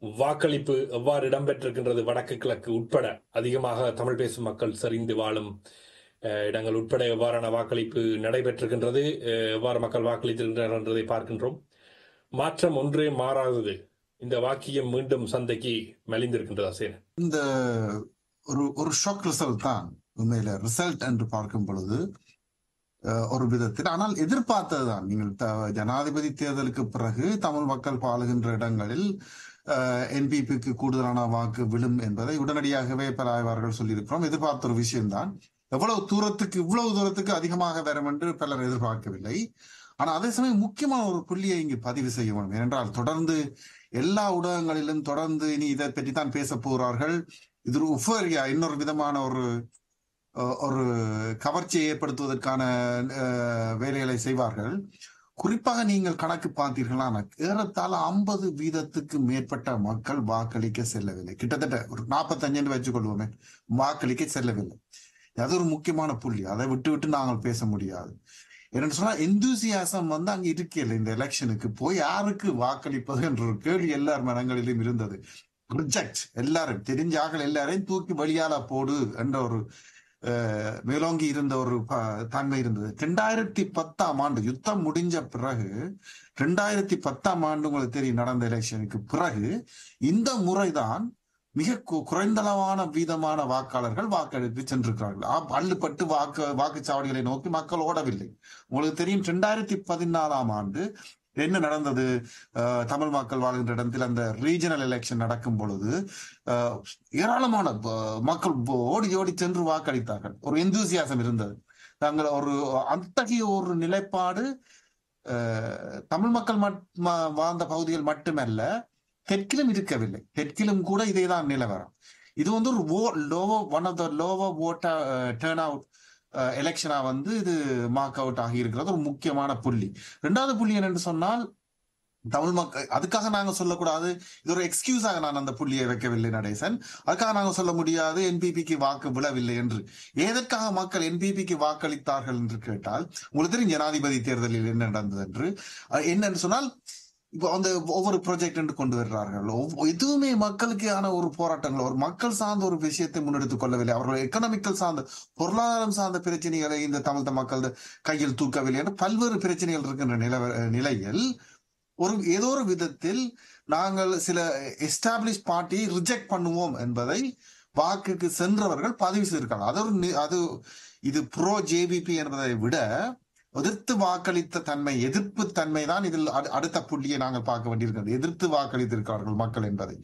வாக்களிப்பு எவ்வாறு இடம்பெற்றிருக்கின்றது, வடக்கு கிழக்கு உட்பட அதிகமாக தமிழ் பேசும் மக்கள் செறிந்து வாழும் இடங்கள் உட்பட எவ்வாறான வாக்களிப்பு நடைபெற்றிருக்கின்றது, எவ்வாறு மக்கள் வாக்களித்திருக்கின்றனர் என்றதை பார்க்கின்றோம். மாற்றம் ஒன்றே மாறாதது. இந்த வாக்கியம் மீண்டும் சந்தைக்கு மலிந்திருக்கின்றதா சேன? இந்த ஒரு ஷாக் ரிசல்ட் தான் உண்மையில ரிசல்ட் என்று பார்க்கும் பொழுது ஒரு விதத்தில், ஆனால் எதிர்பார்த்ததுதான். நீங்கள் ஜனாதிபதி தேர்தலுக்கு பிறகு தமிழ் மக்கள் பாழுகின்ற இடங்களில் என்பிபிக்கு கூடுதலான வாக்கு விழும் என்பதை உடனடியாகவே பல ஆய்வாளர்கள் சொல்லியிருக்கிறோம். எதிர்பார்த்த ஒரு விஷயம்தான். இவ்வளவு தூரத்துக்கு அதிகமாக வரும் என்று பலர் எதிர்பார்க்கவில்லை. ஆனா அதே சமயம் முக்கியமான ஒரு புள்ளியை இங்கு பதிவு செய்ய வேண்டும். ஏனென்றால் தொடர்ந்து எல்லா ஊடகங்களிலும் தொடர்ந்து இனி இதை பற்றி தான் பேச போகிறார்கள். இது ஒரு உஃபோரியா, இன்னொரு விதமான ஒரு கவர்ச்சியை ஏற்படுத்துவதற்கான வேலைகளை செய்வார்கள். குறிப்பாக நீங்கள் கணக்கு பார்த்தீர்களான ஏறத்தாழ 50% மேற்பட்ட மக்கள் வாக்களிக்க செல்லவில்லை. கிட்டத்தட்ட ஒரு 45 வச்சுக் கொள்வோமே, வாக்களிக்க செல்லவில்லை. அது ஒரு முக்கியமான புள்ளி. அதை விட்டு நாங்கள் பேச முடியாது. என்னன்னு சொன்னா எந்தூசியாசம் அங்க இருக்கல. இந்த எலெக்ஷனுக்கு போய் யாருக்கு வாக்களிப்பது என்ற ஒரு கேள்வி எல்லார் மனங்களிலும் இருந்தது. ரிஜெக்ட், எல்லாரும் தெரிஞ்சாக எல்லாரையும் தூக்கி வழியால போடு என்ற ஒரு மேலோங்கி இருந்த ஒரு தன்மை இருந்தது. 2010ஆம் ஆண்டு யுத்தம் முடிஞ்ச பிறகு, 2010ஆம் ஆண்டு உங்களுக்கு தெரியும் நடந்த எலெக்ஷனுக்கு பிறகு இந்த முறைதான் மிக குறைந்தளவான வீதமான வாக்காளர்கள் வாக்களித்து சென்றிருக்கிறார்கள். அள்ளுப்பட்டு வாக்குச்சாவடிகளை நோக்கி மக்கள் ஓடவில்லை. உங்களுக்கு தெரியும் 2014ஆம் ஆண்டு என்ன நடந்தது? தமிழ் மக்கள் வாழ்கின்ற இடத்தில் அந்த ரீஜனல் எலெக்ஷன் நடக்கும் பொழுது ஏராளமான மக்கள் ஓடி சென்று வாக்களித்தார்கள். ஒரு எந்தூசியாசம் இருந்தது. நாங்கள் அத்தகைய ஒரு நிலைப்பாடு தமிழ் மக்கள் வாழ்ந்த பகுதிகள் மட்டுமல்ல, தெற்கிலும் இருக்கவில்லை. தெற்கிலும் கூட இதேதான் நிலவரம். இது ஒரு one of the lower voter turnout எலெக்ஷனா இது மார்க் அவுட் ஆகி இருக்கிறது. ஒரு முக்கியமான புள்ளி. இரண்டாவது புள்ளி என்னென்று சொன்னால், தமிழ் மக்கள், அதுக்காக நாங்க சொல்லக்கூடாது, இது ஒரு எக்ஸ்கியூஸாக நான் அந்த புள்ளியை வைக்கவில்லை நடேசன். அதுக்காக நாங்க சொல்ல முடியாது என்பிபிக்கு வாக்கு விழவில்லை என்று. எதற்காக மக்கள் என்பிபிக்கு வாக்களித்தார்கள் என்று கேட்டால், உங்களுக்கு தெரியும் ஜனாதிபதி தேர்தலில் என்ன நடந்தது என்று. என்னன்னு சொன்னால், இப்போ அந்த ஒவ்வொரு ப்ராஜெக்ட் என்று கொண்டு வர்றார்கள். எதுவுமே மக்களுக்கான ஒரு போராட்டங்கள், ஒரு மக்கள் சார்ந்த ஒரு விஷயத்தை முன்னெடுத்துக் கொள்ளவில்லை. அவர்கள் எக்கனாமிக்கல் சார்ந்த, பொருளாதாரம் சார்ந்த பிரச்சனைகளை இந்த தமிழ் மக்கள் கையில் தூக்கவில்லை என்று பல்வேறு பிரச்சனைகள் இருக்கின்ற நிலையில் ஏதோ ஒரு விதத்தில் நாங்கள் சில எஸ்டாப்ளிஷ் பார்ட்டியை ரிஜெக்ட் பண்ணுவோம் என்பதை வாக்குக்கு சென்றவர்கள் பதிவு செய்திருக்காங்க. இது ப்ரோ ஜேபிபி என்பதை விட எதிர்த்து வாக்களித்த தன்மை, எதிர்ப்பு தன்மை தான் இதில் அடுத்த புள்ளியை நாங்கள் பார்க்க வேண்டியிருக்கிறது. எதிர்த்து வாக்களித்திருக்கிறார்கள் மக்கள் என்பதை.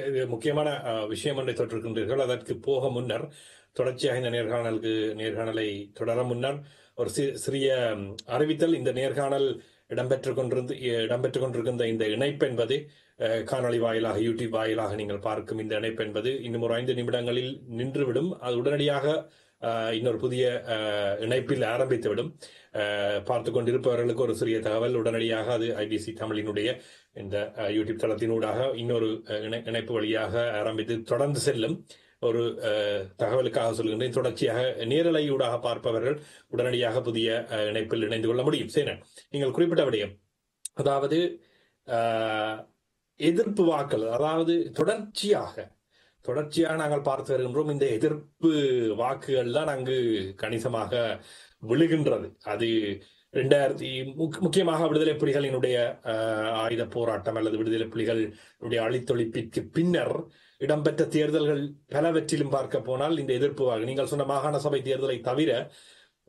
இது முக்கியமான விஷயம் ஒன்றை தொற்றிருக்கின்றீர்கள். அதற்கு போக முன்னர், தொடர்ச்சியாக இந்த நேர்காணலை தொடர முன்னர் ஒரு சிறிய அறிவித்தல். இந்த நேர்காணல் இடம்பெற்றுக் கொண்டிருக்கின்ற இந்த இணைப்பு என்பது காணொலி வாயிலாக, யூடியூப் வாயிலாக நீங்கள் பார்க்கும் இந்த இணைப்பு என்பது இன்னும் ஒரு 5 நிமிடங்களில் நின்றுவிடும். அது உடனடியாக இன்னொரு புதிய இணைப்பில் ஆரம்பித்துவிடும். பார்த்து கொண்டிருப்பவர்களுக்கு ஒரு சிறிய தகவல், உடனடியாக அது ஐபிசி தமிழினுடைய இந்த யூடியூப் தளத்தினூடாக இன்னொரு இணைப்பு வழியாக ஆரம்பித்து தொடர்ந்து செல்லும். ஒரு தகவலுக்காக சொல்கின்றேன். தொடர்ச்சியாக நேரலையூடாக பார்ப்பவர்கள் உடனடியாக புதிய இணைப்பில் இணைந்து கொள்ள முடியும். சரி, நீங்கள் குறிப்பிட்ட விடயம், அதாவது எதிர்ப்பு வாக்கள், அதாவது தொடர்ச்சியாக நாங்கள் பார்த்து வருகின்றோம். இந்த எதிர்ப்பு வாக்குகள் தான் அங்கு கணிசமாக விழுகின்றது. அது முக்கியமாக விடுதலை புலிகளினுடைய ஆயுத போராட்டம் அல்லது விடுதலை புலிகளுடைய அழித்தொழிப்பிற்கு பின்னர் இடம்பெற்ற தேர்தல்கள் பலவற்றிலும் பார்க்க போனால் இந்த எதிர்ப்பு வாக்கு, நீங்கள் சொன்ன மாகாண சபை தேர்தலை தவிர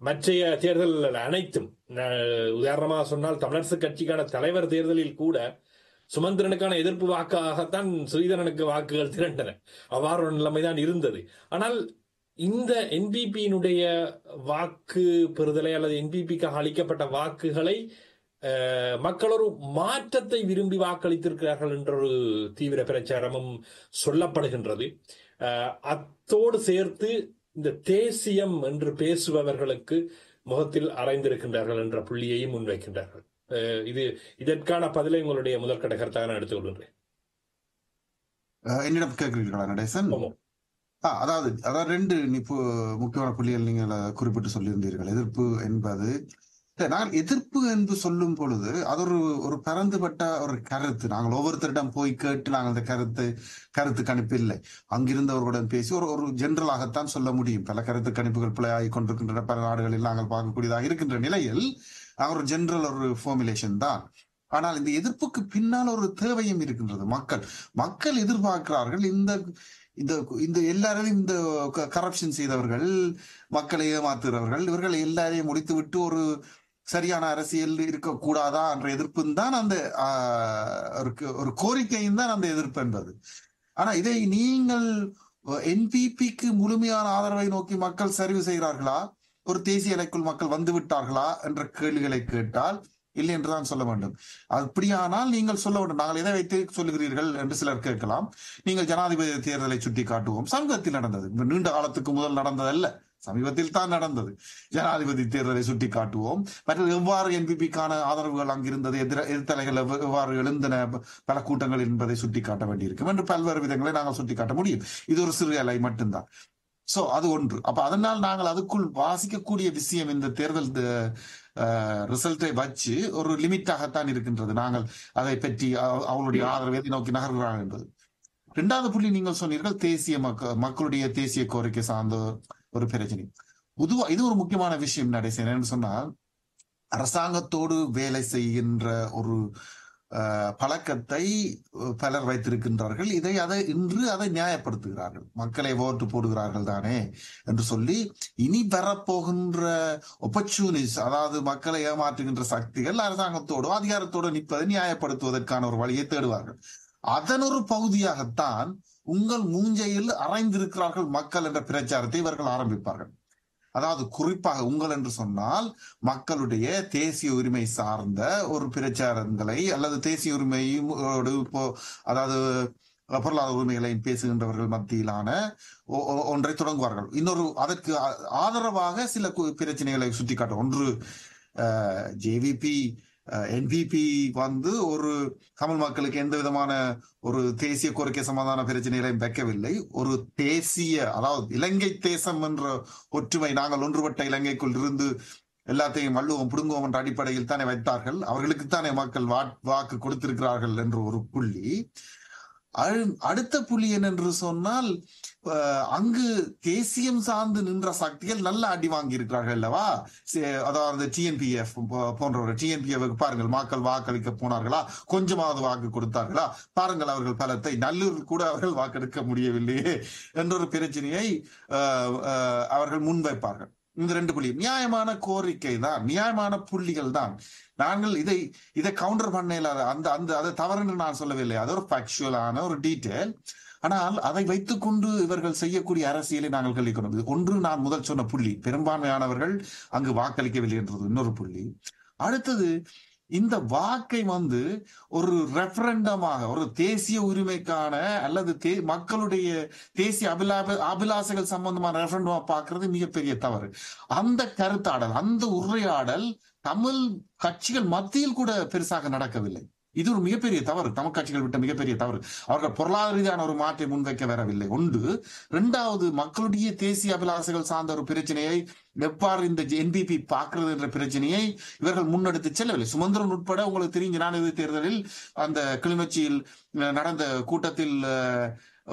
மற்றைய தேர்தல்கள் அனைத்தும், உதாரணமாக சொன்னால் தமிழரசு கட்சிக்கான தலைவர் தேர்தலில் கூட சுமந்திரனுக்கான எதிர்ப்பு வாக்காகத்தான் ஸ்ரீதரனுக்கு வாக்குகள் திரண்டன. அவ்வாறு ஒரு நிலைமைதான் இருந்தது. ஆனால் இந்த என்பிபியினுடைய வாக்கு பெறுதலை அல்லது என்பிபிக்காக அளிக்கப்பட்ட வாக்குகளை மக்கள் ஒரு மாற்றத்தை விரும்பி வாக்களித்திருக்கிறார்கள் என்ற ஒரு தீவிர பிரச்சாரமும் சொல்லப்படுகின்றது. அத்தோடு சேர்த்து இந்த தேசியம் என்று பேசுபவர்களுக்கு முகத்தில் அறைந்திருக்கின்றார்கள் என்ற புள்ளியையும் முன்வைக்கின்றார்கள். இதற்கான பதிலை உங்களுடைய முதற்கட்ட கருத்தாக நான் எடுத்துக்கொள்கின்றேன். என்னிடம் கேட்கிறீர்களா நடேசன்? அதாவது 2 முக்கியமான புள்ளிகள் நீங்கள் குறிப்பிட்டு சொல்லியிருந்தீர்கள். எதிர்ப்பு என்பது நாங்கள் எதிர்ப்பு என்று சொல்லும் பொழுது அது ஒரு பரந்துபட்ட ஒரு கருத்து. நாங்கள் ஒவ்வொருத்தரிடம் போய் கேட்டு நாங்கள் அந்த கருத்து கணிப்பு இல்லை. அங்கிருந்தவர்களுடன் பேசி ஒரு ஜெனரலாகத்தான் சொல்ல முடியும். பல கருத்து கணிப்புகள் பிழையாகி கொண்டிருக்கின்றன, பல நாடுகளில் நாங்கள் பார்க்கக்கூடியதாக இருக்கின்ற நிலையில் ஒரு ஜெனரல் ஒரு ஃபார்முலேஷன் தான். ஆனால் இந்த எதிர்ப்புக்கு பின்னால் ஒரு தேவையும் இருக்கின்றது. மக்கள் எதிர்பார்க்கிறார்கள். இந்த இந்த இந்த எல்லாரையும் இந்த கரப்ஷன் செய்தவர்கள், மக்களை ஏமாத்துகிறவர்கள், இவர்கள் எல்லாரையும் முடித்துவிட்டு ஒரு சரியான அரசியல் இருக்கக்கூடாதா என்ற எதிர்ப்பு தான் அந்த ஒரு கோரிக்கையும் தான் அந்த எதிர்ப்பு என்பது. ஆனா இதை நீங்கள் என்பிபிக்கு முழுமையான ஆதரவை நோக்கி மக்கள் சரிவு செய்கிறார்களா, ஒரு தேசிய எல்லைக்குள் மக்கள் வந்து விட்டார்களா என்ற கேள்விகளை கேட்டால் இல்லை என்றுதான் சொல்ல வேண்டும். அப்படியானால் நீங்கள் சொல்ல வேண்டும், நாங்கள் எதை வைத்து சொல்லுகிறீர்கள் என்று சிலர் கேட்கலாம். நீங்கள் ஜனாதிபதி தேர்தலை சுட்டி காட்டுவோம். சமீபத்தில் நடந்தது, நீண்ட காலத்துக்கு முதல் நடந்ததல்ல, சமீபத்தில் தான் நடந்தது. ஜனாதிபதி தேர்தலை சுட்டி காட்டுவோம். மற்றது எவ்வாறு என்பிபிக்கான ஆதரவுகள் அங்கிருந்தது, எதிர்த்தலைகள் எவ்வாறு எழுந்தன பல கூட்டங்கள் என்பதை சுட்டி காட்ட வேண்டியிருக்கும் என்று பல்வேறு விதங்களை நாங்கள் சுட்டி காட்ட முடியும். இது ஒரு சிறு அலை மட்டும்தான். சோ அது ஒன்று. அப்ப அதனால் நாங்கள் அதுக்குள் வாசிக்கக்கூடிய விஷயம் இந்த தேர்தல் ரிசல்ட்டை வச்சு ஒரு லிமிட்டாகத்தான் இருக்கின்றது. நாங்கள் அதை பற்றி அவளுடைய ஆதரவை நோக்கி நகர்கிறார்கள் என்பது. இரண்டாவது புள்ளி நீங்கள் சொன்னீர்கள், தேசிய மக்களுடைய தேசிய கோரிக்கை சார்ந்த ஒரு பிரச்சனை. பொதுவா இது ஒரு முக்கியமான விஷயம் நடைசெய்ய என்னன்னு சொன்னால், அரசாங்கத்தோடு வேலை செய்கின்ற ஒரு பழக்கத்தை பலர் வைத்திருக்கின்றார்கள். இன்று அதை நியாயப்படுத்துகிறார்கள். மக்களை ஓட்டு போடுகிறார்கள் தானே என்று சொல்லி இனி வரப்போகின்ற ஆப்பர்ச்சுனிட்டிஸ், அதாவது மக்களை ஏமாற்றுகின்ற சக்திகள் அரசாங்கத்தோடு அதிகாரத்தோடு நிற்பதை நியாயப்படுத்துவதற்கான ஒரு வழியை தேடுவார்கள். அதன் ஒரு பகுதியாகத்தான் உங்கள் மூஞ்சையில் அறைந்திருக்கிறார்கள் மக்கள் என்ற பிரச்சாரத்தை இவர்கள் ஆரம்பிப்பார்கள். அதாவது குறிப்பாக உங்கள் என்று சொன்னால் மக்களுடைய தேசிய உரிமை சார்ந்த ஒரு பிரச்சாரங்களை அல்லது தேசிய உரிமையோடு அதாவது பொருளாதார உரிமைகளை பேசுகின்றவர்கள் மத்தியிலான ஒன்றை தொடங்குவார்கள். இன்னொரு அதற்கு ஆதரவாக சில பிரச்சனைகளை சுட்டிக்காட்டும். ஒன்று, ஜேவிபி என்பிபி வந்து ஒரு தமிழ் மக்களுக்கு எந்த விதமான ஒரு தேசிய கோரிக்கை சமாதான பிரச்சனைகளையும் வைக்கவில்லை. ஒரு தேசிய, அதாவது இலங்கை தேசம் என்ற ஒற்றுமை, நாங்கள் ஒன்றுபட்ட இலங்கைக்குள் இருந்து எல்லாத்தையும் வள்ளுவோம் பிடுங்குவோம் என்ற அடிப்படையில் தானே வைத்தார்கள். அவர்களுக்குத்தானே மக்கள் வாக்கு கொடுத்திருக்கிறார்கள் என்று ஒரு புள்ளி. அடுத்த புள்ளி என்னென்று சொன்னால், அங்கு தேசியம் சார்ந்து நின்ற சக்திகள் நல்ல அடி வாங்கி இருக்கிறார்கள் அல்லவா. அதாவது டிஎன்பிஎஃப் போன்றவர்கள், டிஎன்பிஎஃப் பாருங்கள், மக்கள் வாக்களிக்க போனார்களா, கொஞ்சமாவது வாக்கு கொடுத்தார்களா, பாருங்கள் அவர்கள் பலத்தை, நல்லூர் கூட அவர்கள் வாக்கெடுக்க முடியவில்லையே என்றொரு பிரச்சனையை அவர்கள் முன்வைப்பார்கள். இந்த ரெண்டு புள்ளி நியாயமான கோரிக்கை தான், நியாயமான புள்ளிகள் தான். நாங்கள் இதை கவுண்டர் பண்ண அந்த அதை தவறுன்னு நான் சொல்லவில்லை. அது ஒரு ஃபேக்சுவலான ஒரு டீட்டெயில். ஆனால் அதை வைத்துக்கொண்டு இவர்கள் செய்யக்கூடிய அரசியலை நாங்கள் கழிக்கணும். ஒன்று, நான் முதல் சொன்ன புள்ளி, பெரும்பான்மையானவர்கள் அங்கு வாக்களிக்கவில்லை என்றது இன்னொரு புள்ளி. அடுத்தது, இந்த வாக்கை வந்து ஒரு ரெஃபரண்டமாக, ஒரு தேசிய உரிமைக்கான அல்லது மக்களுடைய தேசிய அபிலாசைகள் சம்பந்தமான ரெஃபரண்டமா பார்க்கறது மிகப்பெரிய தவறு. அந்த கருத்தாடல், அந்த உரையாடல் தமிழ் கட்சிகள் மத்தியில் கூட பெருசாக நடக்கவில்லை. இது ஒரு மிகப்பெரிய தவறு, தமிழ் கட்சிகள் விட்ட மிகப்பெரிய தவறு. அவர்கள் பொருளாதார ரீதியான ஒரு மாற்றை முன்வைக்க வரவில்லை. ஒன்று. இரண்டாவது, மக்களுடைய தேசிய அபிலாசைகள் சார்ந்த ஒரு பிரச்சனையை எவ்வாறு இந்த என்பிபி பார்க்கிறது என்ற பிரச்சனையை இவர்கள் முன்னெடுத்து செல்லவில்லை. சுமந்திரன் உட்பட உங்களுக்கு தெரியும், ஜனாதிபதி தேர்தலில் அந்த கிளிநொச்சியில் நடந்த கூட்டத்தில்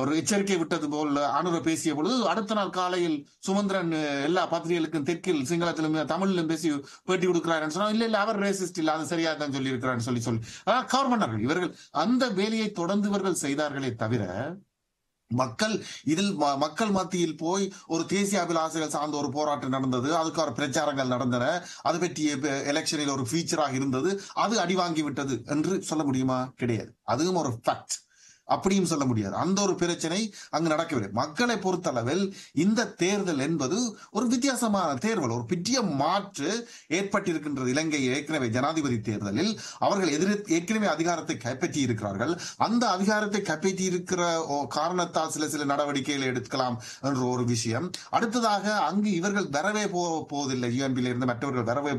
ஒரு எச்சரிக்கை விட்டது போல் அனுர பேசிய பொழுது, அடுத்த நாள் காலையில் சுமந்திரன் எல்லா பத்திரிகைகளுக்கும் தெற்கில் சிங்களத்திலும் தமிழிலும் பேசி பேட்டி கொடுக்கிறார் சொன்னா, இல்ல அவர் ரேசிஸ்ட் இல்ல, அது சரியா தான் சொல்லி இருக்கிறார் சொல்லி கவர் பண்ணார்கள். இவர்கள் அந்த வேலையை தொடர்ந்து இவர்கள் செய்தார்களே தவிர, மக்கள் மத்தியில் போய் ஒரு தேசிய அபிலாசைகள் சார்ந்த ஒரு போராட்டம் நடந்தது, அதுக்கான பிரச்சாரங்கள் நடந்தன, அது பற்றிய எலெக்ஷனில் ஒரு ஃபீச்சராக இருந்தது, அது அடி வாங்கி விட்டது என்று சொல்ல முடியுமா? கிடையாது. அதுவும் ஒரு ஃபேக்ட். அப்படியும் சொல்ல முடியாது. அந்த ஒரு பிரச்சனை அங்கு நடக்கவில்லை. மக்களை பொறுத்தளவில் இந்த தேர்தல் என்பது ஒரு வித்தியாசமான தேர்தல், ஒரு பெரிய மாற்று ஏற்பட்டிருக்கின்றது. இலங்கை ஏற்கனவே ஜனாதிபதி தேர்தலில் அவர்கள் ஏற்கனவே அதிகாரத்தை கைப்பற்றி இருக்கிறார்கள். அந்த அதிகாரத்தை கைப்பற்றி இருக்கிற காரணத்தால் சில நடவடிக்கைகளை எடுக்கலாம் என்ற ஒரு விஷயம். அடுத்ததாக, அங்கு இவர்கள் வரவே போவதில்லை, யூஎன்பியில் இருந்து மற்றவர்கள் வரவே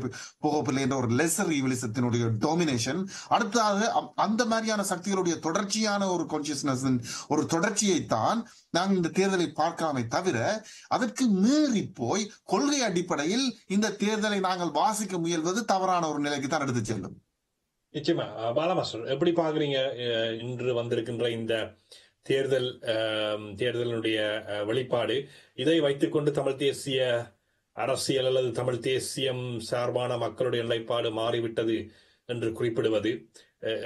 போகவில்லை என்ற ஒரு லெசர் ஈவிலிசத்தினுடைய டோமினேஷன். அடுத்ததாக, அந்த மாதிரியான சக்திகளுடைய தொடர்ச்சியான ஒரு கான்சியஸ்னஸ் ஒரு தொடர்ச்சியைத்தான் நாங்கள் இந்த தேர்தலை பார்க்கலாமே தவிர அதற்கு மீறி போய் கொள்கை அடிப்படையில் இந்த தேர்தலை நாங்கள் வாசிக்க முயல்வது தவறான ஒரு நிலைக்கு தான் எடுத்து செல்லும். நிச்சயமா. பாலமாஸ்டர், எப்படி பாக்குறீங்க இன்று வந்திருக்கின்ற இந்த தேர்தலினுடைய வெளிப்பாடு? இதை வைத்துக்கொண்டு தமிழ் தேசிய அரசியல் அல்லது தமிழ் தேசியம் சார்பான மக்களுடைய நிலைப்பாடு மாறிவிட்டது என்று குறிப்பிடுவது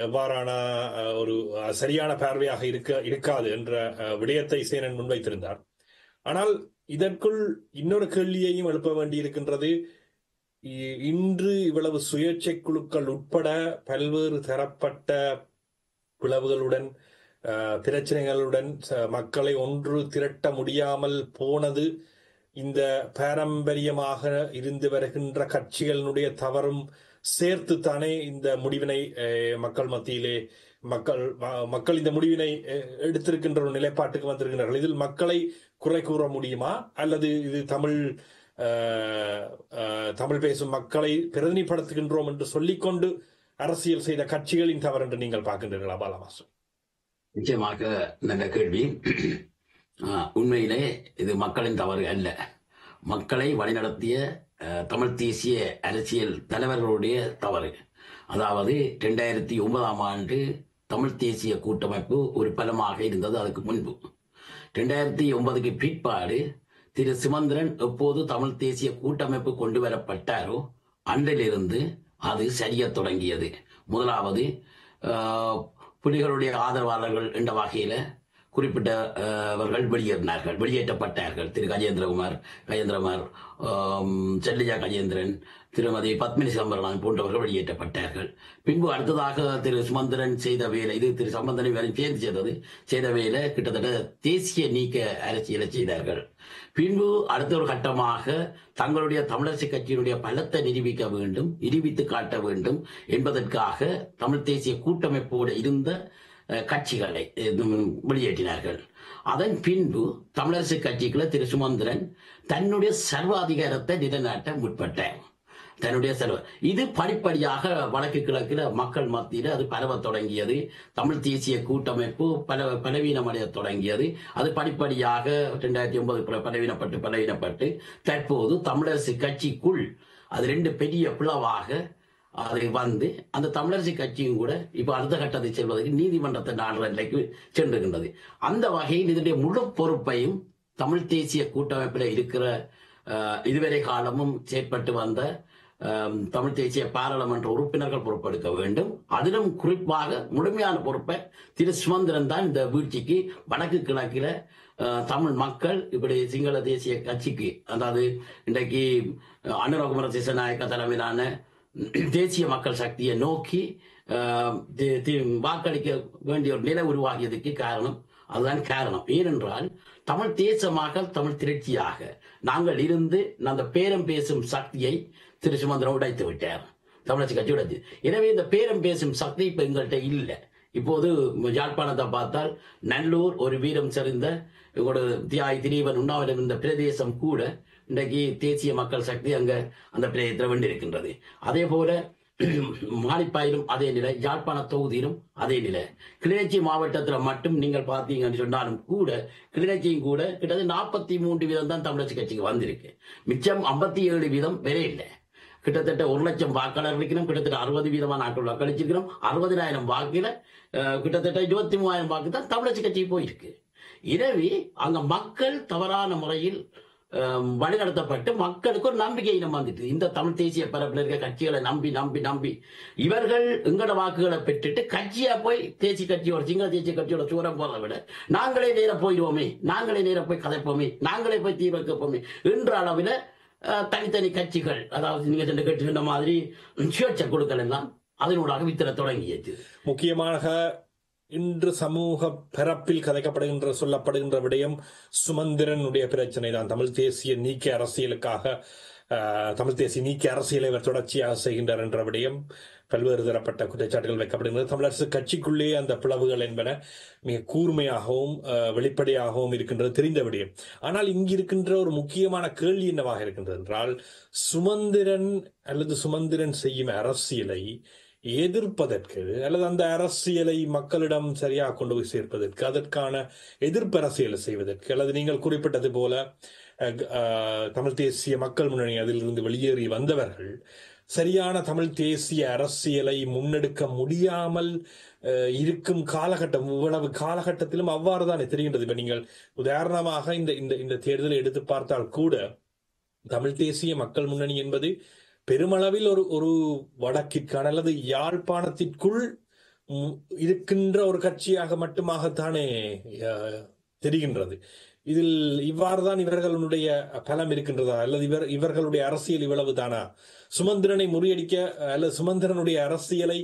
எவ்வாறான ஒரு சரியான பார்வையாக இருக்காது என்ற விடயத்தை சேனன் முன்வைத்திருந்தார். ஆனால் இதற்குள் இன்னொரு கேள்வியையும் எழுப்ப வேண்டியிருக்கின்றது. இன்று இவ்வளவு சுயேட்சை குழுக்கள் உட்பட பல்வேறு தரப்பட்ட பிளவுகளுடன் பிரச்சனைகளுடன் மக்களை ஒன்று திரட்ட முடியாமல் போனது இந்த பாரம்பரியமாக இருந்து வருகின்ற கட்சிகளினுடைய சேர்த்து தானே இந்த முடிவினை மக்கள் மத்தியிலே மக்கள் இந்த முடிவினை எடுத்திருக்கின்ற ஒரு நிலைப்பாட்டுக்கு வந்திருக்கிறார்கள். இதில் மக்களை குறை கூற முடியுமா, அல்லது இது தமிழ் பேசும் மக்களை பிரதிநிதிப்படுத்துகின்றோம் என்று சொல்லிக்கொண்டு அரசியல் செய்த கட்சிகளின் தவறு என்று நீங்கள் பார்க்கின்றீர்களா பாலமாஸ்டர்? நிச்சயமாக நல்ல கேள்வி. உண்மையிலே இது மக்களின் தவறு அல்ல. மக்களை வழிநடத்திய தமிழ் தேசிய அரசியல் தலைவர்களுடைய தவறு. அதாவது 2009ஆம் ஆண்டு தமிழ் தேசிய கூட்டமைப்பு ஒரு பலமாக இருந்தது. அதுக்கு முன்பு 2009க்கு பிற்பாடு திரு சுமந்திரன் எப்போது தமிழ் தேசிய கூட்டமைப்பு கொண்டு வரப்பட்டாரோ அன்றிலிருந்து அது சரிய தொடங்கியது. முதலாவது புலிகளுடைய ஆதரவாளர்கள் என்ற வகையில குறிப்பிட்டவர்கள் வெளியேற்றப்பட்டார்கள். திரு கஜேந்திரகுமார், செல்லிஜா கஜேந்திரன், திருமதி பத்மினி சம்பரலான் போன்றவர்கள் வெளியேற்றப்பட்டார்கள். பின்பு அடுத்ததாக திரு சுமந்திரன் செய்த வேலை, இது திரு சம்பந்தனை வேலை சேர்ந்து செய்த வேலை கிட்டத்தட்ட தேசிய நீக்க அரசியலை செய்தார்கள். பின்பு அடுத்த ஒரு கட்டமாக தங்களுடைய தமிழரசு கட்சியினுடைய பலத்தை நிரூபித்து காட்ட வேண்டும் என்பதற்காக தமிழ் தேசிய கூட்டமைப்போடு இருந்த கட்சிகளை வெளியேற்றினார்கள். அதன் பின்பு தமிழரசு கட்சிக்குள்ள திரு சுமந்திரன் தன்னுடைய சர்வாதிகாரத்தை நிலைநாட்ட முற்பட்டார். இது படிப்படியாக வடக்கு கிழக்கில் மக்கள் மத்தியில் அது பரவ தொடங்கியது. தமிழ் தேசிய கூட்டமைப்பு பலவீனமடைய தொடங்கியது. அது படிப்படியாக 2009 பலவீனப்பட்டு தற்போது தமிழரசு கட்சிக்குள் அது 2 பெரிய பிளவாக அது வந்து அந்த தமிழரசு கட்சியும் கூட இப்ப அடுத்த கட்டத்தை செல்வதற்கு நீதிமன்றத்தை நாடுற நிலைக்கு சென்றுகின்றது. அந்த வகையில் இதனுடைய முழு பொறுப்பையும் தமிழ் தேசிய கூட்டமைப்பில் இருக்கிற இதுவரை காலமும் செயற்பட்டு வந்த தமிழ் தேசிய பாராளுமன்ற உறுப்பினர்கள் பொறுப்பெடுக்க வேண்டும். அதிலும் குறிப்பாக முழுமையான பொறுப்பை திரு சுமந்திரன் தான் இந்த வீழ்ச்சிக்கு வடக்கு கிழக்கில தமிழ் மக்கள் இப்படி சிங்கள தேசிய கட்சிக்கு, அதாவது இன்றைக்கு அனுரகுமார திசாநாயக்க தலைமையிலான தேசிய மக்கள் சக்தியை நோக்கி வாக்களிக்க வேண்டிய ஒரு நிலை உருவாகியதுக்கு அதுதான் காரணம். ஏனென்றால் தமிழ் தேசமாக தமிழ் திரட்சியாக நாங்கள் இருந்து அந்த பேரம் பேசும் சக்தியை திரு சுமந்திரன் உடைத்து விட்டார், தமிழரசு கட்சி உடைத்து. எனவே இந்த பேரம் பேசும் சக்தி இப்ப எங்கள்கிட்ட இல்லை. இப்போது யாழ்ப்பாணத்தை பார்த்தால் நல்லூர் ஒரு வீரம் செறிந்த தியாய் திரீவன் உண்ணாவிரம் இருந்த பிரதேசம் கூட இன்றைக்கு தேசிய மக்கள் சக்தி அங்க அந்த பிரதேசத்தில் வென்றிருக்கின்றது. அதே போல மானிப்பாயிலும் அதே நிலை, யாழ்ப்பாண தொகுதியிலும் அதே நிலை. கிளிநொச்சி மாவட்டத்தில் மட்டும் நீங்கள் பார்த்தீங்கன்னு சொன்னாலும் கூட கிளிநொச்சியும் கூட கிட்டத்தட்ட 43% தான் தமிழரசு கட்சிக்கு வந்திருக்கு. மிச்சம் 57% வேற இல்லை. கிட்டத்தட்ட 1 லட்சம் வாக்காளர் இருக்கிறோம். கிட்டத்தட்ட 60% ஆட்கள் வாக்களிச்சிருக்கிறோம். 60,000 வாக்குல கிட்டத்தட்ட 23,000 வாக்கு தான் தமிழரசு கட்சிக்கு போயிருக்கு. எனவே அங்க மக்கள் தவறான முறையில் வழிநடத்தப்பட்டு மக்களுக்கு ஒரு நம்பிக்கை இனம் வந்துட்டு இந்த தமிழ் தேசிய பரப்பில் இருக்க கட்சிகளை நம்பி இவர்கள் எங்களோட வாக்குகளை பெற்றுட்டு கட்சியா போய் தேசிய கட்சியோட சிங்கள தேசிய கட்சியோட சூரம் போறதை விட நாங்களே நேரம் போயிடுவோமே, நாங்களே நேரம் போய் கதைப்போமே, நாங்களே போய் தீ வைக்கப்போமே என்ற அளவில் தனித்தனி கட்சிகள், அதாவது நீங்க சென்று கேட்டுக்கின்ற மாதிரி சுயேட்சை குழுக்கள் எல்லாம் அதனூடாக வித்திர தொடங்கியது. முக்கியமாக இன்று சமூக பரப்பில் கதைக்கப்படுகின்ற சொல்லப்படுகின்ற விடயம் சுமந்திரனுடைய பிரச்சனை தான். தமிழ் தேசிய நீக்க அரசியலை இவர் தொடர்ச்சியாக செய்கின்றார் என்ற விடயம் பல்வேறு தரப்பட்ட குற்றச்சாட்டுகள் வைக்கப்படுகின்றது. தமிழரசு கட்சிக்குள்ளே அந்த பிளவுகள் என்பன மிக கூர்மையாகவும் வெளிப்படையாகவும் இருக்கின்றது, தெரிந்த விடயம். ஆனால் இங்கிருக்கின்ற ஒரு முக்கியமான கேள்வி என்னவாக இருக்கின்றது என்றால், சுமந்திரன் செய்யும் அரசியலை எதிர்ப்பதற்கு அல்லது அந்த அரசியலை மக்களிடம் சரியாக கொண்டு போய் சேர்ப்பதற்கு, அதற்கான எதிர்ப்பு அரசியலை செய்வதற்கு, அல்லது நீங்கள் குறிப்பிட்டது போல தமிழ் தேசிய மக்கள் முன்னணி அதிலிருந்து வெளியேறி வந்தவர்கள் சரியான தமிழ் தேசிய அரசியலை முன்னெடுக்க முடியாமல் இருக்கும் காலகட்டம், இவ்வளவு காலகட்டத்திலும் அவ்வாறு தானே தெரிகின்றது. இப்ப நீங்கள் உதாரணமாக இந்த இந்த இந்த தேர்தலை எடுத்து பார்த்தால் கூட தமிழ் தேசிய மக்கள் முன்னணி என்பது பெருமளவில் ஒரு ஒரு வடக்கிற்கான அல்லது யாழ்ப்பாணத்திற்குள் இருக்கின்ற ஒரு கட்சியாக மட்டுமாகத்தானே தெரிகின்றது. இதில் இவ்வாறுதான் இவர்களுடைய பலம் இருக்கின்றதா, அல்லது இவர்களுடைய அரசியல் இவ்வளவு தானா? சுமந்திரனை முறியடிக்க அல்லது சுமந்திரனுடைய அரசியலை